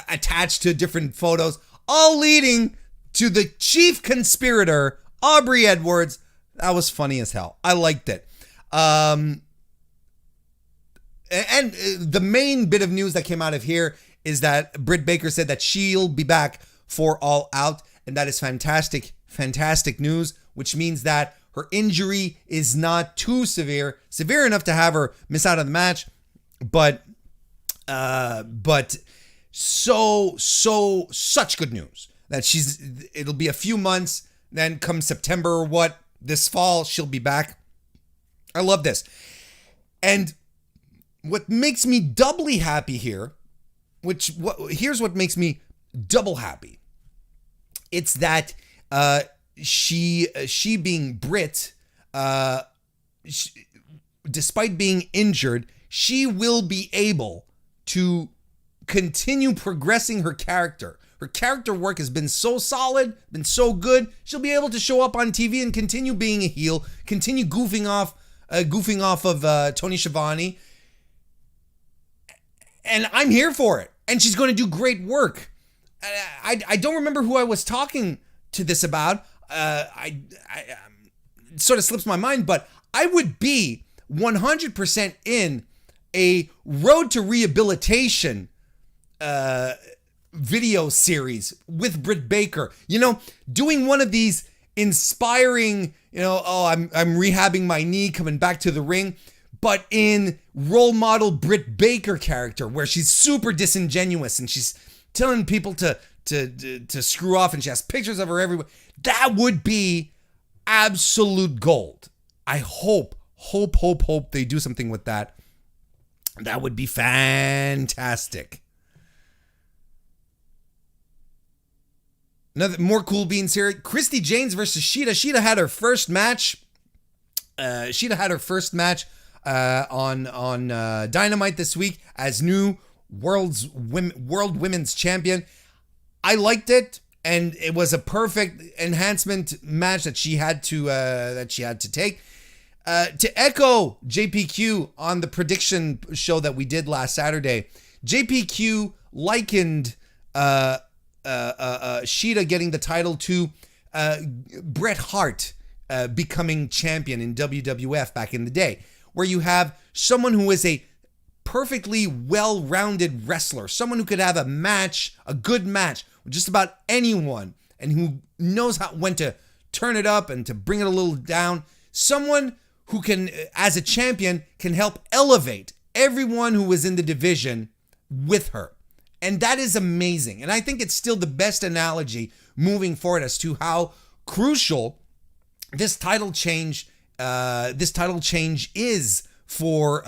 attached to different photos, all leading to the chief conspirator, Aubrey Edwards. That was funny as hell. I liked it. And the main bit of news that came out of here is that Britt Baker said that she'll be back for All Out, and that is fantastic, fantastic news, which means that her injury is not too severe enough to have her miss out on the match, but such good news that it'll be a few months, then come September or this fall, she'll be back. I love this. And what makes me doubly happy here, here's what makes me double happy. It's that she being Brit, despite being injured, she will be able to continue progressing her character. Her character work has been so solid, been so good. She'll be able to show up on TV and continue being a heel, continue goofing off of Tony Schiavone. And I'm here for it. And she's going to do great work. I don't remember who I was talking to this about. It sort of slips my mind, but I would be 100% in a road to rehabilitation video series with Britt Baker. Doing one of these inspiring, I'm rehabbing my knee, coming back to the ring, but in role model Britt Baker character, where she's super disingenuous and she's telling people to screw off, and she has pictures of her everywhere. That would be absolute gold. I hope they do something with that. That would be fantastic. More cool beans here. Christy James versus Shida. Shida had her first match. On Dynamite this week as new World Women's Champion. I liked it, and it was a perfect enhancement match that she had to take. To echo JPQ on the prediction show that we did last Saturday, JPQ likened Shida getting the title to Bret Hart becoming champion in WWF back in the day, where you have someone who is a perfectly well-rounded wrestler, someone who could have a good match with just about anyone, and who knows when to turn it up and to bring it a little down. Someone who can, as a champion, can help elevate everyone who was in the division with her. And that is amazing. And I think it's still the best analogy moving forward as to how crucial this title change is for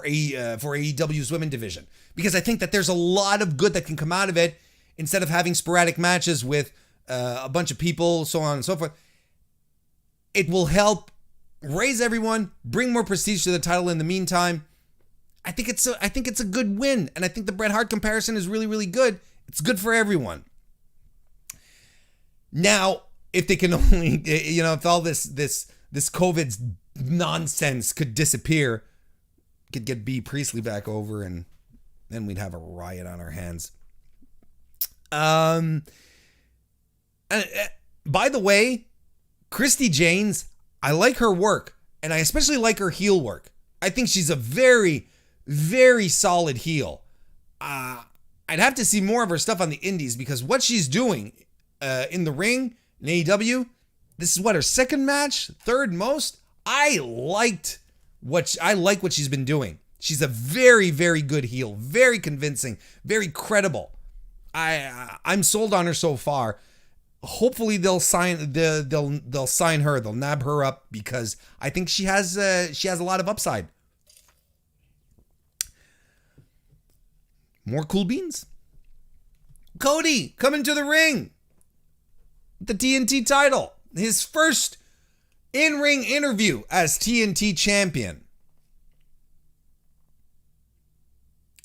AEW's women division, because I think that there's a lot of good that can come out of it instead of having sporadic matches with a bunch of people, so on and so forth. It will help raise everyone, bring more prestige to the title in the meantime. I think it's a good win, and I think the Bret Hart comparison is really, really good. It's good for everyone. Now, if they can only, if all this COVID nonsense could disappear, could get B. Priestley back over, and then we'd have a riot on our hands. By the way, Christy James, I like her work, and I especially like her heel work. I think she's a very, very solid heel. I'd have to see more of her stuff on the indies, because what she's doing in the ring in AEW, this is her second match, third most. I like what she's been doing. She's a very, very good heel, very convincing, very credible. I'm sold on her so far. Hopefully they'll sign her. They'll nab her up, because I think she has a lot of upside. More cool beans. Cody coming to the ring. The TNT title. His first in-ring interview as TNT champion.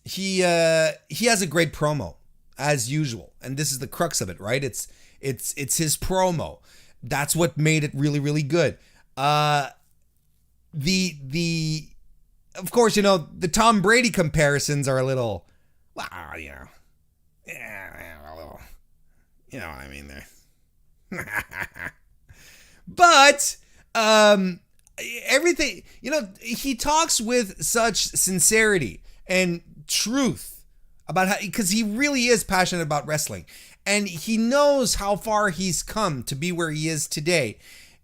He has a great promo, as usual, and this is the crux of it, right? It's his promo. That's what made it really, really good. Of course, the Tom Brady comparisons are a little, well, a little, what I mean there. But everything, he talks with such sincerity and truth about how, because he really is passionate about wrestling, and he knows how far he's come to be where he is today.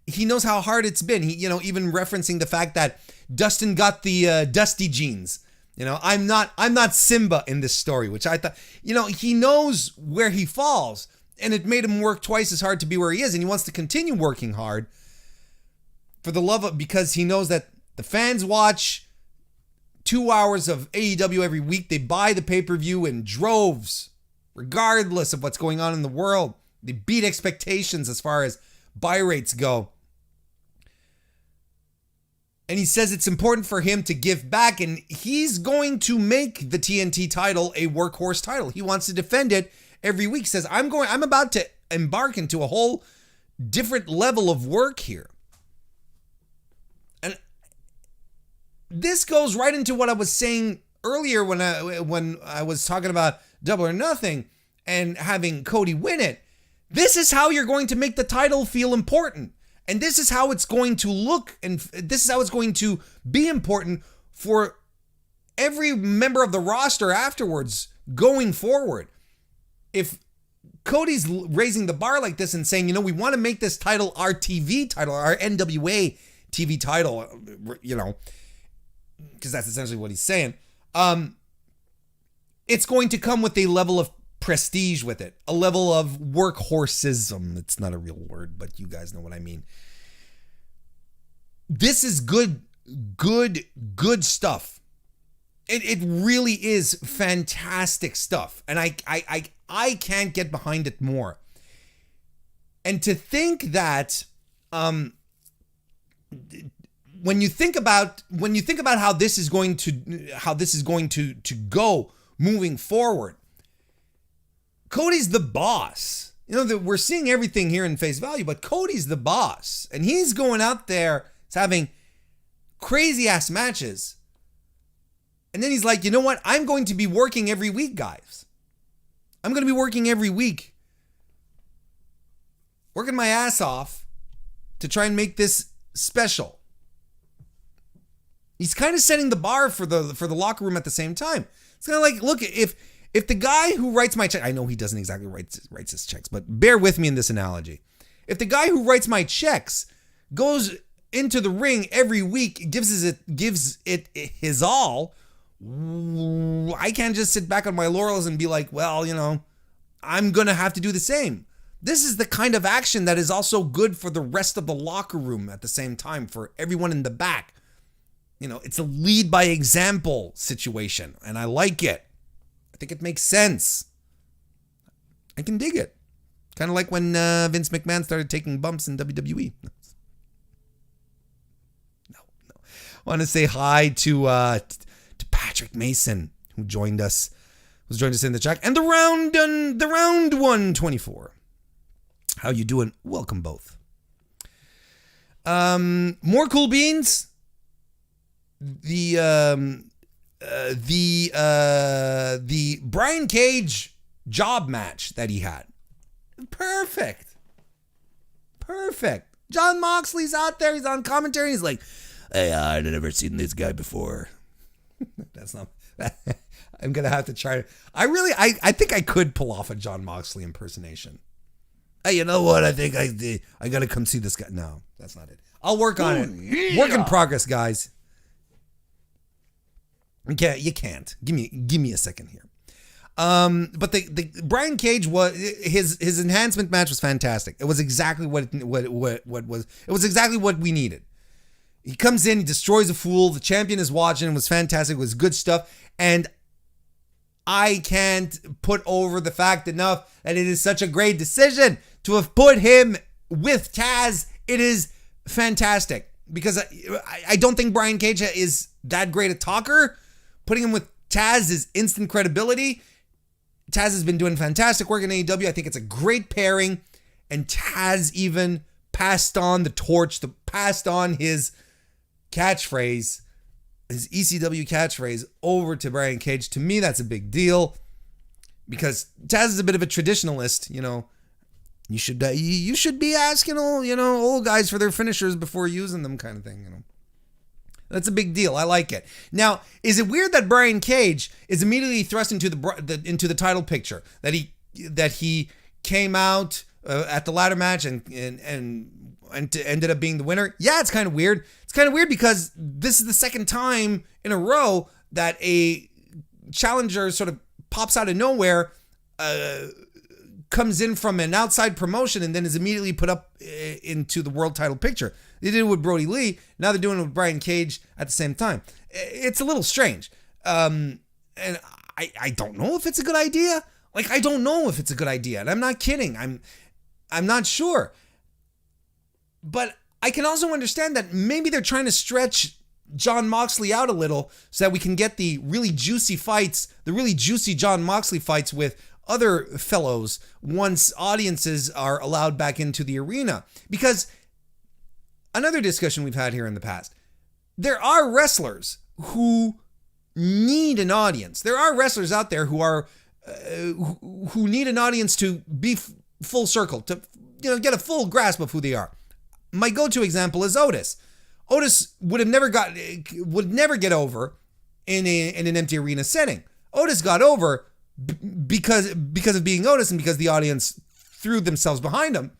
He knows how hard it's been. He, even referencing the fact that Dustin got the dusty jeans. I'm not Simba in this story, which I thought, he knows where he falls, and it made him work twice as hard to be where he is, and he wants to continue working hard for the love of, because he knows that the fans watch 2 hours of AEW every week. They buy the pay-per-view in droves, regardless of what's going on in the world. They beat expectations as far as buy rates go. And he says it's important for him to give back, and he's going to make the TNT title a workhorse title. He wants to defend it every week. He says, I'm about to embark into a whole different level of work here. And this goes right into what I was saying earlier when I was talking about Double or Nothing and having Cody win it. This is how you're going to make the title feel important. And this is how it's going to look, and this is how it's going to be important for every member of the roster afterwards going forward. If Cody's raising the bar like this and saying, we want to make this title our TV title, our NWA TV title, because that's essentially what he's saying. It's going to come with a level of prestige with it, a level of workhorsism. It's not a real word, but you guys know what I mean. This is good stuff. It really is fantastic stuff, and I can't get behind it more. And to think that when you think about how this is going to go moving forward, Cody's the boss. We're seeing everything here in face value, but Cody's the boss, and he's going out there, he's having crazy ass matches. And then he's like, you know what? I'm going to be working every week, guys. I'm going to be working every week. Working my ass off to try and make this special. He's kind of setting the bar for the locker room at the same time. It's kind of like, look, if the guy who writes my check, I know he doesn't exactly writes his checks, but bear with me in this analogy. If the guy who writes my checks goes into the ring every week, gives it his all, I can't just sit back on my laurels and be like, well, I'm going to have to do the same. This is the kind of action that is also good for the rest of the locker room at the same time, for everyone in the back. It's a lead by example situation, and I like it. I think it makes sense. I can dig it. Kind of like when Vince McMahon started taking bumps in WWE. No. I want to say hi to Patrick Mason, who was joined us in the chat, and the round 124. How you doing? Welcome both. More cool beans. The Brian Cage job match that he had. Perfect. John Moxley's out there. He's on commentary. He's like, hey, I'd never seen this guy before. That's not... I'm going to have to try to... I think I could pull off a John Moxley impersonation. Hey, you know what? I think I got to come see this guy. No, that's not it. I'll work on it. Yeah. Work in progress, guys. Okay, you can't. Give me a second here. But the Brian Cage his enhancement match was fantastic. It was exactly what was. It was exactly what we needed. He comes in, he destroys a fool. The champion is watching. It was fantastic. It was good stuff. And I can't put over the fact enough that it is such a great decision to have put him with Taz. It is fantastic because I don't think Brian Cage is that great a talker. Putting him with Taz is instant credibility. Taz has been doing fantastic work in AEW. I think it's a great pairing. And Taz even passed on the torch, passed on his catchphrase, his ECW catchphrase over to Brian Cage. To me, that's a big deal because Taz is a bit of a traditionalist. You should be asking old guys for their finishers before using them, kind of thing. That's a big deal. I like it. Now, is it weird that Brian Cage is immediately thrust into the title picture? That he came out at the ladder match and ended up being the winner? Yeah, it's kind of weird. It's kind of weird because this is the second time in a row that a challenger sort of pops out of nowhere, comes in from an outside promotion, and then is immediately put up into the world title picture. They did it with Brody Lee. Now they're doing it with Brian Cage at the same time. It's a little strange. And I don't know if it's a good idea. Like, I don't know if it's a good idea. And I'm not kidding. I'm not sure. But I can also understand that maybe they're trying to stretch Jon Moxley out a little so that we can get the really juicy fights, the really juicy Jon Moxley fights with other fellows once audiences are allowed back into the arena. Because another discussion we've had here in the past, there are wrestlers who need an audience. There are wrestlers out there who are who need an audience to be full circle, to get a full grasp of who they are. My go-to example is Otis. Otis would never get over in an empty arena setting. Otis got over because of being Otis and because the audience threw themselves behind him.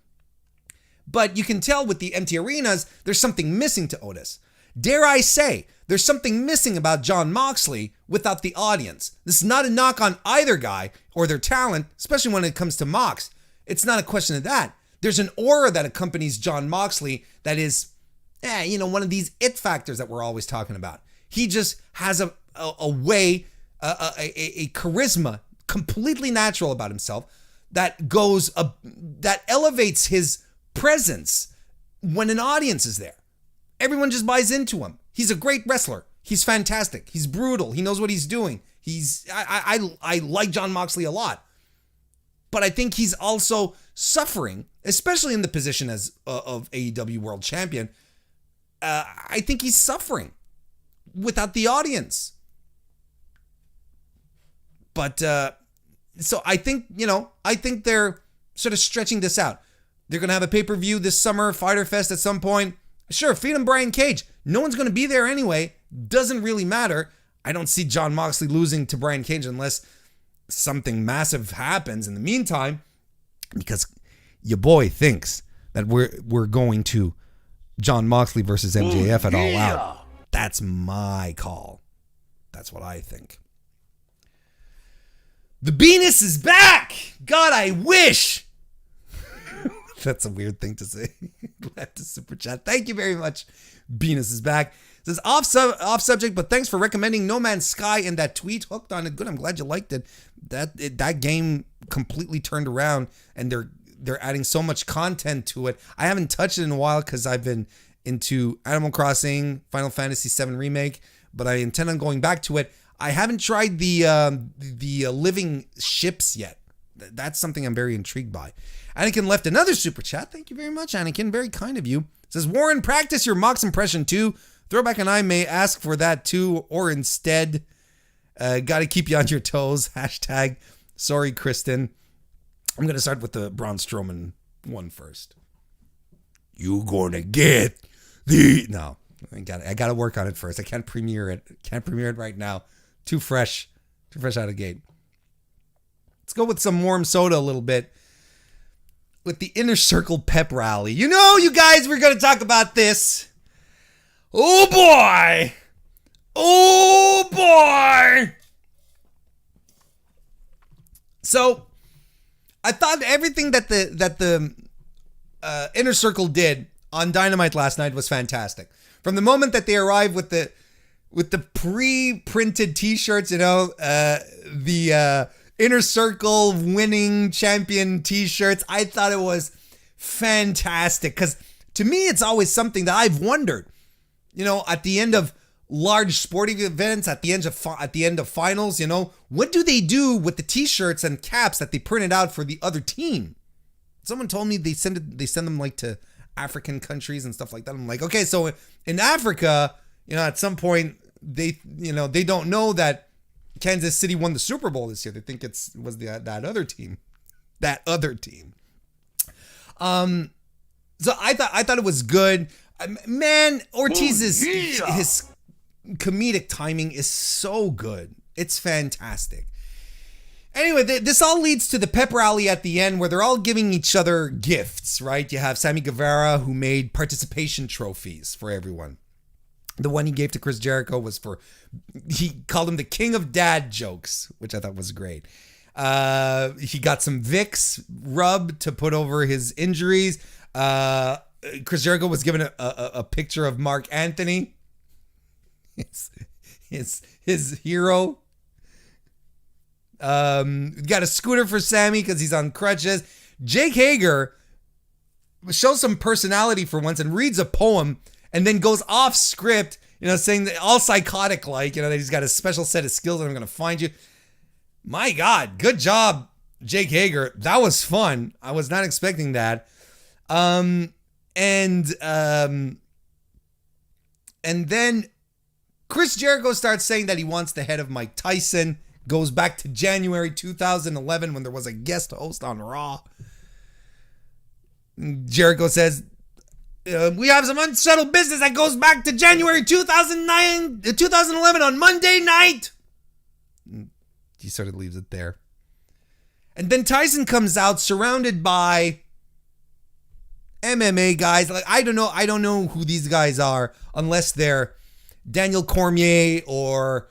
But you can tell with the empty arenas, there's something missing to Otis. Dare I say, there's something missing about Jon Moxley without the audience. This is not a knock on either guy or their talent, especially when it comes to Mox. It's not a question of that. There's an aura that accompanies Jon Moxley that is, one of these it factors that we're always talking about. He just has a way, a charisma, completely natural about himself that elevates his presence when an audience is there. Everyone just buys into him. He's a great wrestler. He's fantastic. He's brutal. He knows what he's doing. I like Jon Moxley a lot. But I think he's also suffering, especially in the position as of AEW World Champion. I think he's suffering without the audience. But so I think they're sort of stretching this out. They're going to have a pay-per-view this summer, Fyter Fest at some point. Sure, feed him Brian Cage. No one's going to be there anyway. Doesn't really matter. I don't see Jon Moxley losing to Brian Cage unless something massive happens in the meantime, because your boy thinks that we're going to Jon Moxley versus MJF at All Out. That's my call. That's what I think. The Venus is back! God, I wish! That's a weird thing to say. Glad to super chat. Thank you very much. Venus is back. It says off subject, but thanks for recommending No Man's Sky in that tweet. Hooked on it. Good. I'm glad you liked it. That game completely turned around, and they're adding so much content to it. I haven't touched it in a while because I've been into Animal Crossing, Final Fantasy VII Remake, but I intend on going back to it. I haven't tried the living ships yet. That's something I'm very intrigued by. Anakin left another super chat. Thank you very much, Anakin. Very kind of you. It says, Warren, practice your Mox impression too. Throwback and I may ask for that too, or instead. Got to keep you on your toes. Hashtag sorry, Kristen. I'm going to start with the Braun Strowman one first. You gonna get the... No, I got to work on it first. I can't premiere it. Can't premiere it right now. Too fresh out of the gate. Let's go with some warm soda a little bit. With the Inner Circle pep rally. You know, you guys, we're going to talk about this. Oh boy. Oh boy. So, I thought everything that the Inner Circle did on Dynamite last night was fantastic. From the moment that they arrived with the pre-printed t-shirts, the Inner Circle winning champion t-shirts, I thought it was fantastic. Because to me, it's always something that I've wondered. At the end of large sporting events, at the end of finals, what do they do with the t-shirts and caps that they printed out for the other team? Someone told me they send them like to African countries and stuff like that. I'm like, okay, so in Africa, at some point they don't know that Kansas City won the Super Bowl this year. They think it was that other team. So I thought it was good. Man, Ortiz his comedic timing is so good. It's fantastic. Anyway, this all leads to the pep rally at the end where they're all giving each other gifts, right? You have Sammy Guevara, who made participation trophies for everyone. The one he gave to Chris Jericho was he called him the king of dad jokes, which I thought was great. He got some Vicks rub to put over his injuries. Chris Jericho was given a picture of Mark Anthony, his hero. Got a scooter for Sammy because he's on crutches. Jake Hager shows some personality for once and reads a poem and then goes off script, saying that all psychotic like, that he's got a special set of skills and I'm going to find you. My God, good job, Jake Hager. That was fun. I was not expecting that. And then Chris Jericho starts saying that he wants the head of Mike Tyson. Goes back to January 2011 when there was a guest host on Raw. Jericho says, we have some unsettled business that goes back to January 2011 on Monday night. He sort of leaves it there. And then Tyson comes out surrounded by MMA guys. Like, I don't know who these guys are unless they're Daniel Cormier or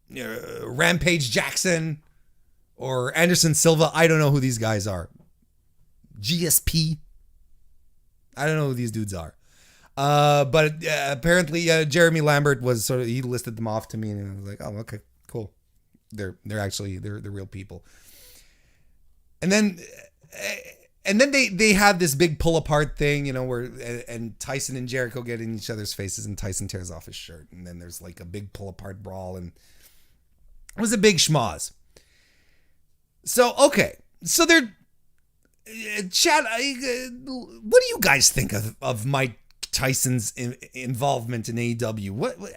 Rampage Jackson or Anderson Silva. I don't know who these guys are. GSP. I don't know who these dudes are. But apparently Jeremy Lambert was he listed them off to me and I was like, oh, okay, cool. They're real people. And then they have this big pull apart thing, where and Tyson and Jericho get in each other's faces and Tyson tears off his shirt. And then there's like a big pull apart brawl and it was a big schmoz. So, okay. So they're... Chad, what do you guys think of Mike Tyson's involvement in AEW?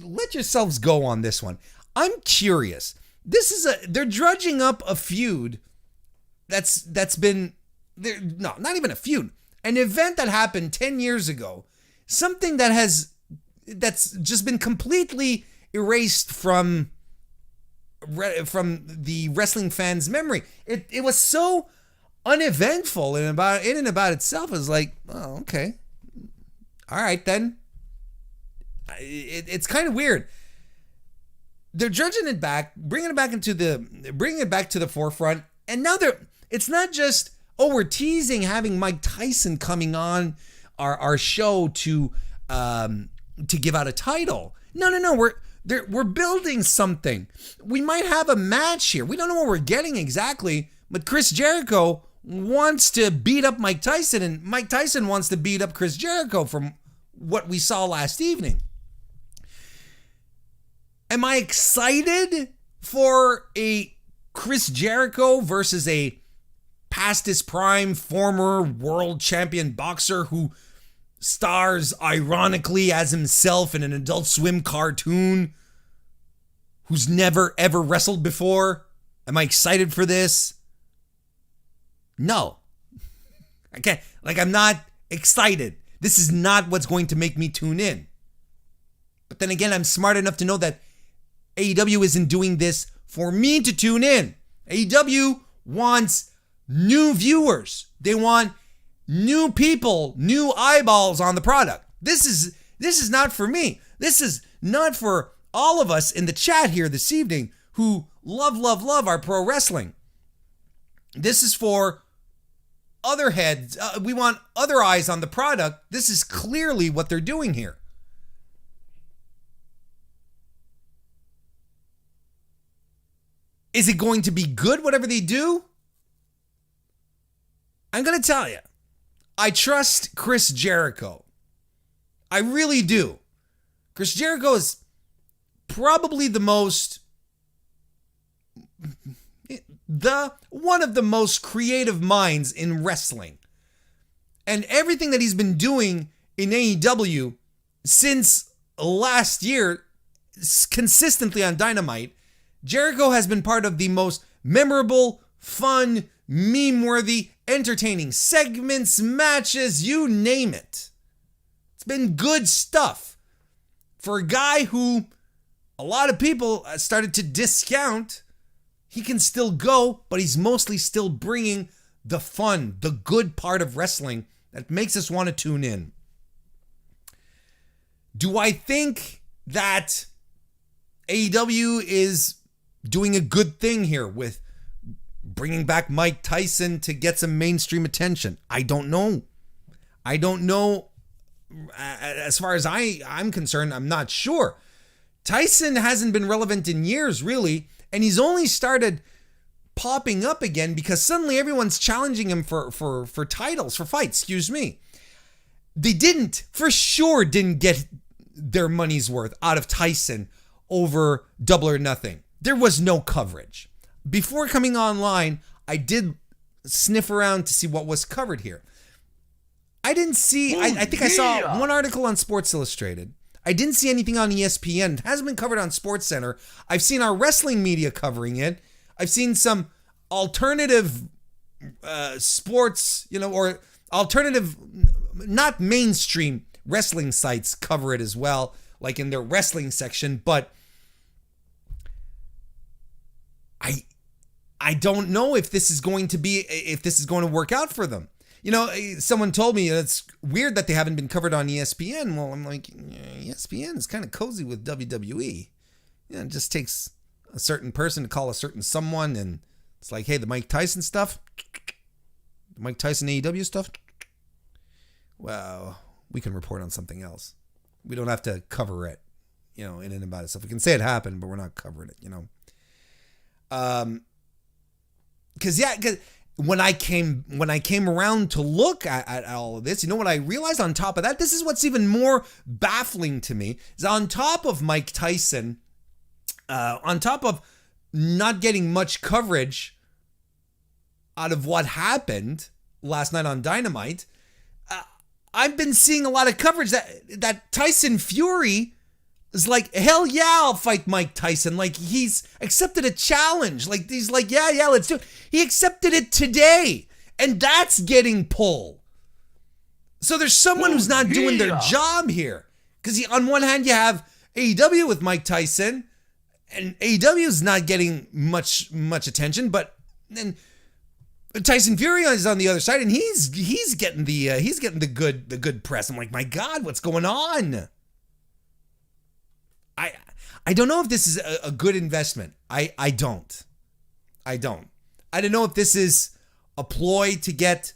Let yourselves go on this one. I'm curious. They're drudging up a feud that's been... not even a feud. An event that happened 10 years ago. Something that's just been completely erased from the wrestling fans' memory. It was so uneventful in and about itself. It was like, oh, okay, all right then. It's kind of weird. They're judging it back, bringing it back to the forefront, and now it's not just, oh, we're teasing having Mike Tyson coming on our show to give out a title. No. We're building something. We might have a match here. We don't know what we're getting exactly, but Chris Jericho wants to beat up Mike Tyson, and Mike Tyson wants to beat up Chris Jericho from what we saw last evening. Am I excited for a Chris Jericho versus a past his prime former world champion boxer who stars ironically as himself in an Adult Swim cartoon, who's never ever wrestled before? Am I excited for this? No. Okay, I'm not excited. This is not what's going to make me tune in. But then again, I'm smart enough to know that AEW isn't doing this for me to tune in. AEW wants new viewers. They want new people, new eyeballs on the product. This is not for me. This is not for all of us in the chat here this evening who love our pro wrestling. This is for other heads. We want other eyes on the product. This is clearly what they're doing here. Is it going to be good, whatever they do? I'm going to tell you. I trust Chris Jericho. I really do. Chris Jericho is probably one of the most creative minds in wrestling. And everything that he's been doing in AEW since last year, consistently on Dynamite, Jericho has been part of the most memorable, fun, meme-worthy, entertaining segments, matches, you name it. It's been good stuff for a guy who a lot of people started to discount. He can still go, but he's mostly still bringing the fun, the good part of wrestling that makes us want to tune in. Do I think that AEW is doing a good thing here with bringing back Mike Tyson to get some mainstream attention? I don't know. As far as I'm concerned, I'm not sure. Tyson hasn't been relevant in years, really, and he's only started popping up again because suddenly everyone's challenging him for titles, for fights, They for sure didn't get their money's worth out of Tyson over Double or Nothing. There was no coverage. Before coming online, I did sniff around to see what was covered here. I didn't see, I think I saw one article on Sports Illustrated. I didn't see anything on ESPN. It hasn't been covered on SportsCenter. I've seen our wrestling media covering it. I've seen some alternative sports, or alternative, not mainstream wrestling sites cover it as well, like in their wrestling section, but I don't know if this is going to work out for them. Someone told me it's weird that they haven't been covered on ESPN. Well, I'm like, ESPN is kind of cozy with WWE. It just takes a certain person to call a certain someone, and it's like, hey, the Mike Tyson stuff, the Mike Tyson AEW stuff, well, we can report on something else. We don't have to cover it, in and about itself. We can say it happened, but we're not covering it, Because when I came around to look at all of this, what I realized on top of that, this is what's even more baffling to me, is on top of Mike Tyson, on top of not getting much coverage out of what happened last night on Dynamite, I've been seeing a lot of coverage that Tyson Fury is like, hell yeah, I'll fight Mike Tyson. Like, he's accepted a challenge. Like, he's like, yeah, let's do it. He accepted it today, and that's getting pull. So there's someone who's not doing their job here. Because on one hand, you have AEW with Mike Tyson, and AEW is not getting much attention, but then Tyson Fury is on the other side, and he's getting the good press. I'm like, my God, what's going on? I don't know if this is a good investment. I don't. I don't know if this is a ploy to get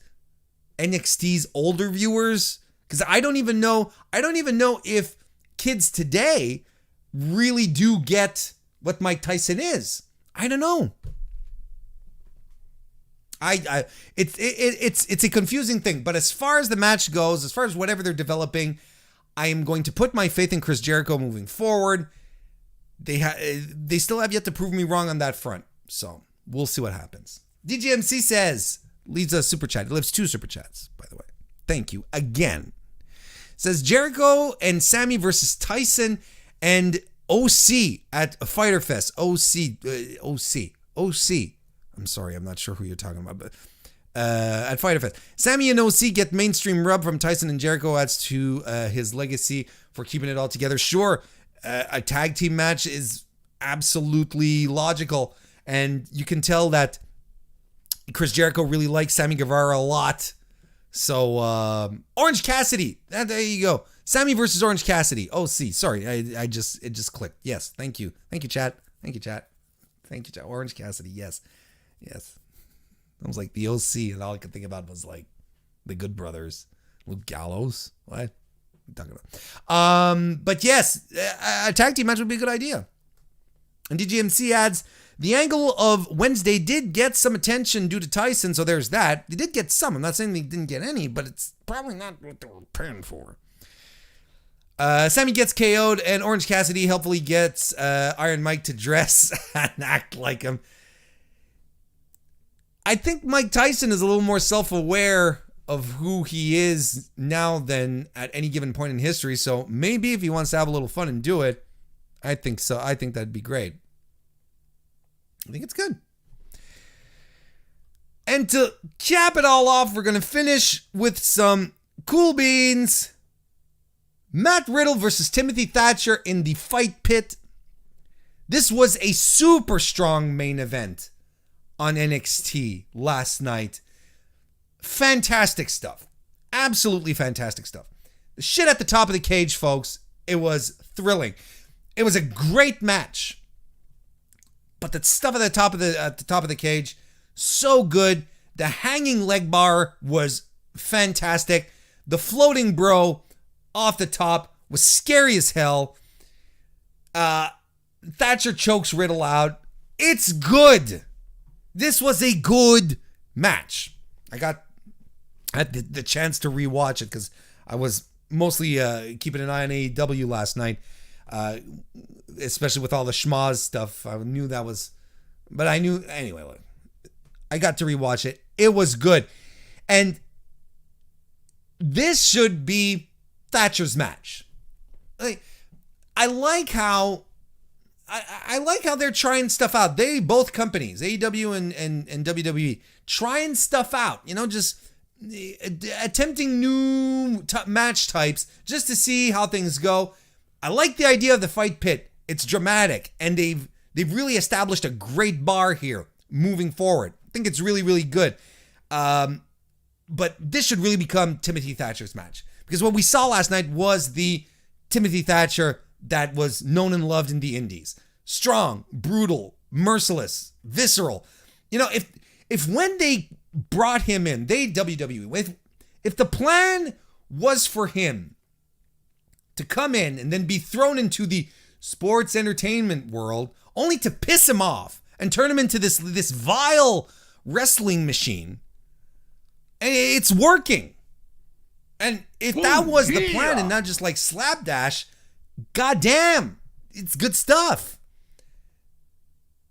NXT's older viewers, because I don't even know if kids today really do get what Mike Tyson is. I don't know. It's a confusing thing, but as far as the match goes, as far as whatever they're developing, I am going to put my faith in Chris Jericho moving forward. They still have yet to prove me wrong on that front, so we'll see what happens. DGMC says, leaves a super chat. He leaves 2 super chats, by the way. Thank you again. Says Jericho and Sammy versus Tyson and OC at Fyter Fest. OC. I'm sorry, I'm not sure who you're talking about, but at Fyter Fest. Sammy and OC get mainstream rub from Tyson, and Jericho adds to his legacy for keeping it all together. Sure, a tag team match is absolutely logical, and you can tell that Chris Jericho really likes Sammy Guevara a lot. So Orange Cassidy, there you go. Sammy versus Orange Cassidy. OC. Sorry, it just clicked. Yes, thank you, chat. Orange Cassidy. Yes. I was like the OC, and all I could think about was like the Good Brothers, Luke Gallows. What? I'm talking about. But yes, a tag team match would be a good idea. And DGMC adds, the angle of Wednesday did get some attention due to Tyson, so there's that. They did get some. I'm not saying they didn't get any, but it's probably not what they were paying for. Sammy gets KO'd, and Orange Cassidy helpfully gets Iron Mike to dress and act like him. I think Mike Tyson is a little more self-aware of who he is now than at any given point in history. So maybe if he wants to have a little fun and do it, I think so. I think that'd be great. I think it's good. And to cap it all off, we're going to finish with some cool beans Matt Riddle versus Timothy Thatcher in the Fight Pit. This was a super strong main event on NXT last night. Fantastic stuff. Absolutely fantastic stuff. The shit at the top of the cage, folks, it was thrilling. It was a great match. But the stuff at the top of the cage, so good. The hanging leg bar was fantastic. The floating bro off the top was scary as hell. Thatcher chokes Riddle out. It's good. This was a good match. I had the chance to rewatch it because I was mostly keeping an eye on AEW last night, especially with all the schmaz stuff. I knew that was, but I knew anyway. Look, I got to rewatch it. It was good, and this should be Thatcher's match. I like how they're trying stuff out. They both companies, AEW and WWE, trying stuff out. You know, just attempting new match types just to see how things go. I like the idea of the Fight Pit. It's dramatic, and they've really established a great bar here moving forward. I think it's really, really good. But this should really become Timothy Thatcher's match, because what we saw last night was the Timothy Thatcher that was known and loved in the indies. Strong, brutal, merciless, visceral. You know, if when they brought him in, WWE, if the plan was for him to come in and then be thrown into the sports entertainment world only to piss him off and turn him into this vile wrestling machine, and it's working. And if that was the plan and not just like slapdash, goddamn, it's good stuff.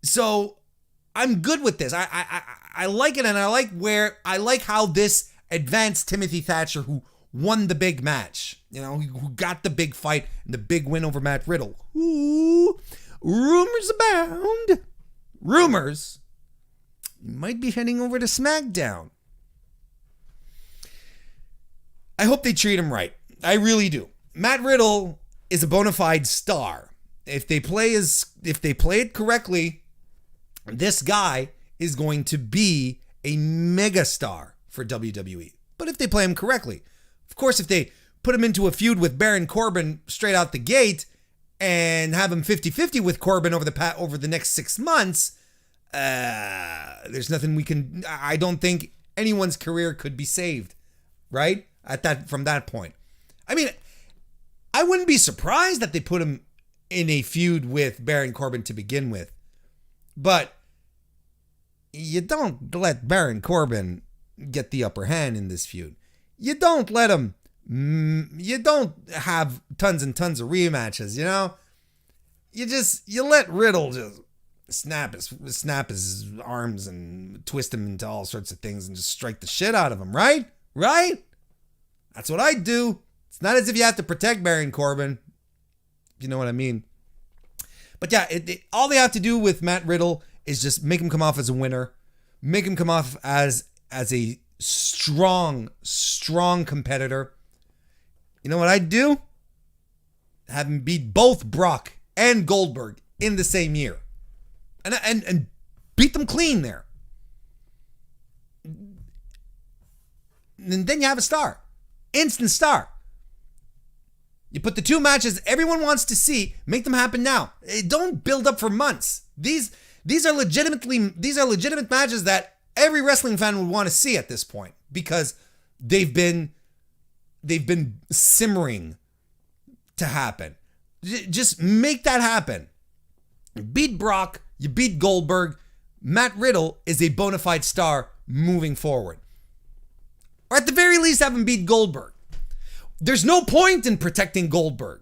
So I'm good with this. I like it, and I like how this advanced Timothy Thatcher, who won the big match, you know, who got the big fight and the big win over Matt Riddle. Ooh, rumors abound. Rumors. You might be heading over to SmackDown. I hope they treat him right. I really do. Matt Riddle is a bona fide star. If they play it correctly, this guy is going to be a mega star for WWE. But if they play him correctly, of course, if they put him into a feud with Baron Corbin straight out the gate and have him 50-50 with Corbin over the next 6 months, there's nothing we can. I don't think anyone's career could be saved, right? From that point. I mean, I wouldn't be surprised that they put him in a feud with Baron Corbin to begin with. But you don't let Baron Corbin get the upper hand in this feud. You don't let him. You don't have tons and tons of rematches, you know? You let Riddle just snap his arms and twist him into all sorts of things and just strike the shit out of him, right? Right? That's what I do. It's not as if you have to protect Baron Corbin. You know what I mean? But yeah, all they have to do with Matt Riddle is just make him come off as a winner. Make him come off as a strong competitor. You know what I'd do? Have him beat both Brock and Goldberg in the same year. And beat them clean there. And then you have a star. Instant star. You put the two matches everyone wants to see, make them happen now. Don't build up for months. These are legitimate matches that every wrestling fan would want to see at this point, because they've been simmering to happen. Just make that happen. You beat Brock, you beat Goldberg. Matt Riddle is a bona fide star moving forward. Or at the very least, have him beat Goldberg. There's no point in protecting Goldberg.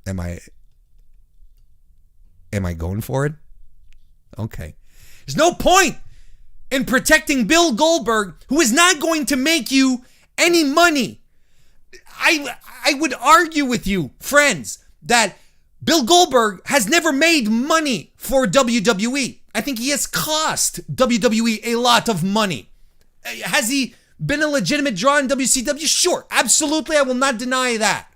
Am I going for it? Okay. There's no point in protecting Bill Goldberg, who is not going to make you any money. I would argue with you, friends, that Bill Goldberg has never made money for WWE. I think he has cost WWE a lot of money. Has he been a legitimate draw in WCW? Sure, absolutely, I will not deny that.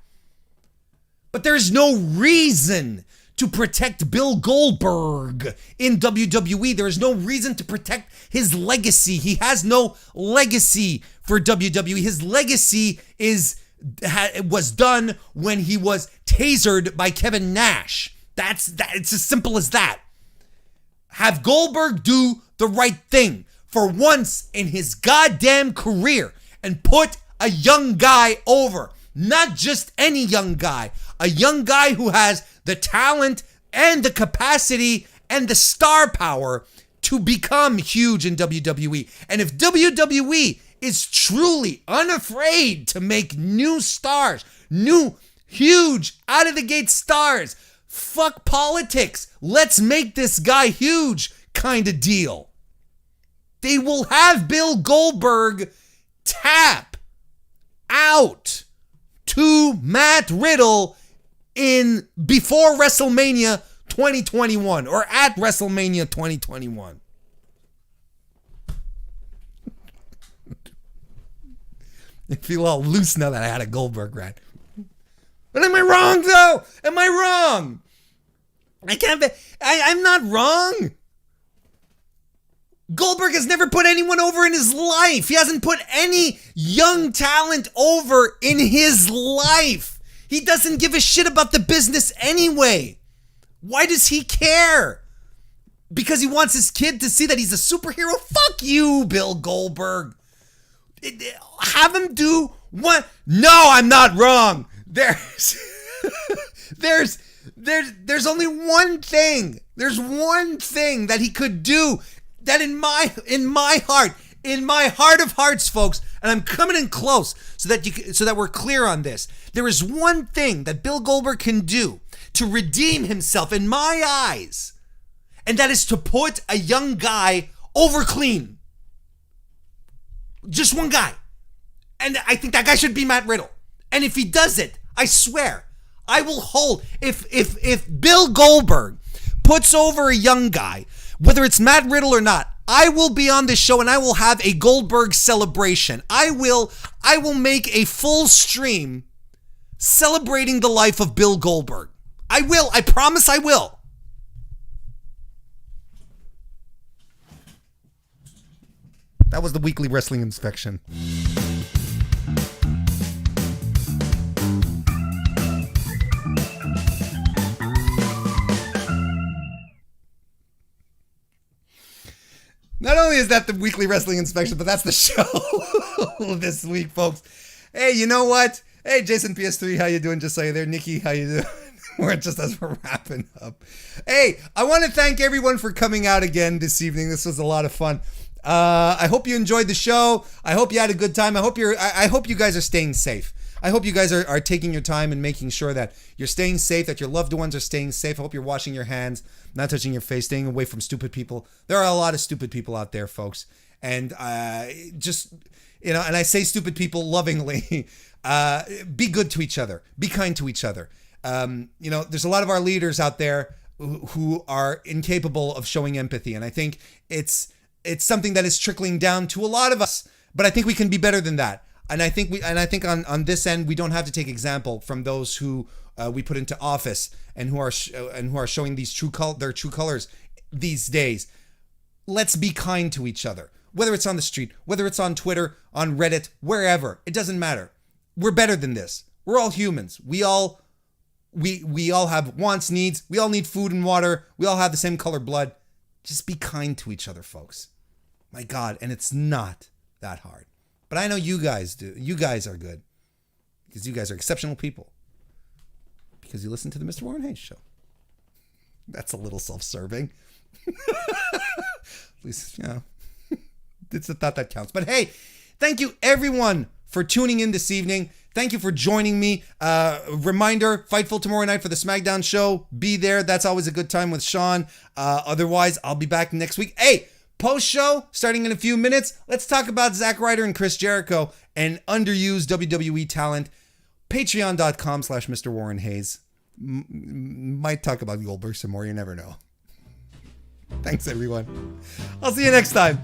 But there's no reason to protect Bill Goldberg in WWE. There is no reason to protect his legacy. He has no legacy for WWE. His legacy was done when he was tasered by Kevin Nash. It's as simple as that. Have Goldberg do the right thing for once in his goddamn career and put a young guy over. Not just any young guy. A young guy who has the talent and the capacity and the star power to become huge in WWE. And if WWE is truly unafraid to make new stars, new, huge, out-of-the-gate stars, fuck politics. Let's make this guy huge kind of deal. They will have Bill Goldberg tap out to Matt Riddle before WrestleMania 2021 or at WrestleMania 2021. I feel all loose now that I had a Goldberg rant. But am I wrong though? Am I wrong? I'm not wrong. Goldberg has never put anyone over in his life. He hasn't put any young talent over in his life. He doesn't give a shit about the business anyway. Why does he care? Because he wants his kid to see that he's a superhero? Fuck you, Bill Goldberg. Have him do what? No, I'm not wrong. There's only one thing. There's one thing that he could do that in my heart of hearts, folks, and I'm coming in close so that we're clear on this. There is one thing that Bill Goldberg can do to redeem himself in my eyes, and that is to put a young guy over clean. Just one guy. And I think that guy should be Matt Riddle. And if he does it, I swear, I will hold. If Bill Goldberg puts over a young guy, whether it's Matt Riddle or not, I will be on this show and I will have a Goldberg celebration. I will make a full stream celebrating the life of Bill Goldberg. I will. I promise I will. That was the weekly wrestling inspection. Not only is that the weekly wrestling inspection, but that's the show this week, folks. Hey, you know what? Hey, Jason PS3, how you doing? Just so you're there. Nikki, how you doing? We're just as we're wrapping up. Hey, I want to thank everyone for coming out again this evening. This was a lot of fun. I hope you enjoyed the show. I hope you had a good time. I hope you guys are staying safe. I hope you guys are taking your time and making sure that you're staying safe, that your loved ones are staying safe. I hope you're washing your hands, not touching your face, staying away from stupid people. There are a lot of stupid people out there, folks. And just, and I say stupid people lovingly. Be good to each other. Be kind to each other. There's a lot of our leaders out there who are incapable of showing empathy. And I think it's something that is trickling down to a lot of us. But I think we can be better than that. And I think on this end, we don't have to take example from those who we put into office and who are showing their true colors these days. Let's be kind to each other, whether it's on the street, whether it's on Twitter, on Reddit, wherever. It doesn't matter. We're better than this. We're all humans. We all have wants, needs. We all need food and water. We all have the same color blood. Just be kind to each other, folks. My God, and it's not that hard. But I know you guys do. You guys are good. Because you guys are exceptional people. Because you listen to the MrWarrenHayes show. That's a little self-serving. At least, it's a thought that counts. But hey, thank you everyone for tuning in this evening. Thank you for joining me. Reminder, Fightful tomorrow night for the SmackDown show. Be there. That's always a good time with Sean. Otherwise, I'll be back next week. Hey, post-show, starting in a few minutes, let's talk about Zack Ryder and Chris Jericho and underused WWE talent. Patreon.com/MrWarrenHayes. Might talk about Goldberg some more. You never know. Thanks, everyone. I'll see you next time.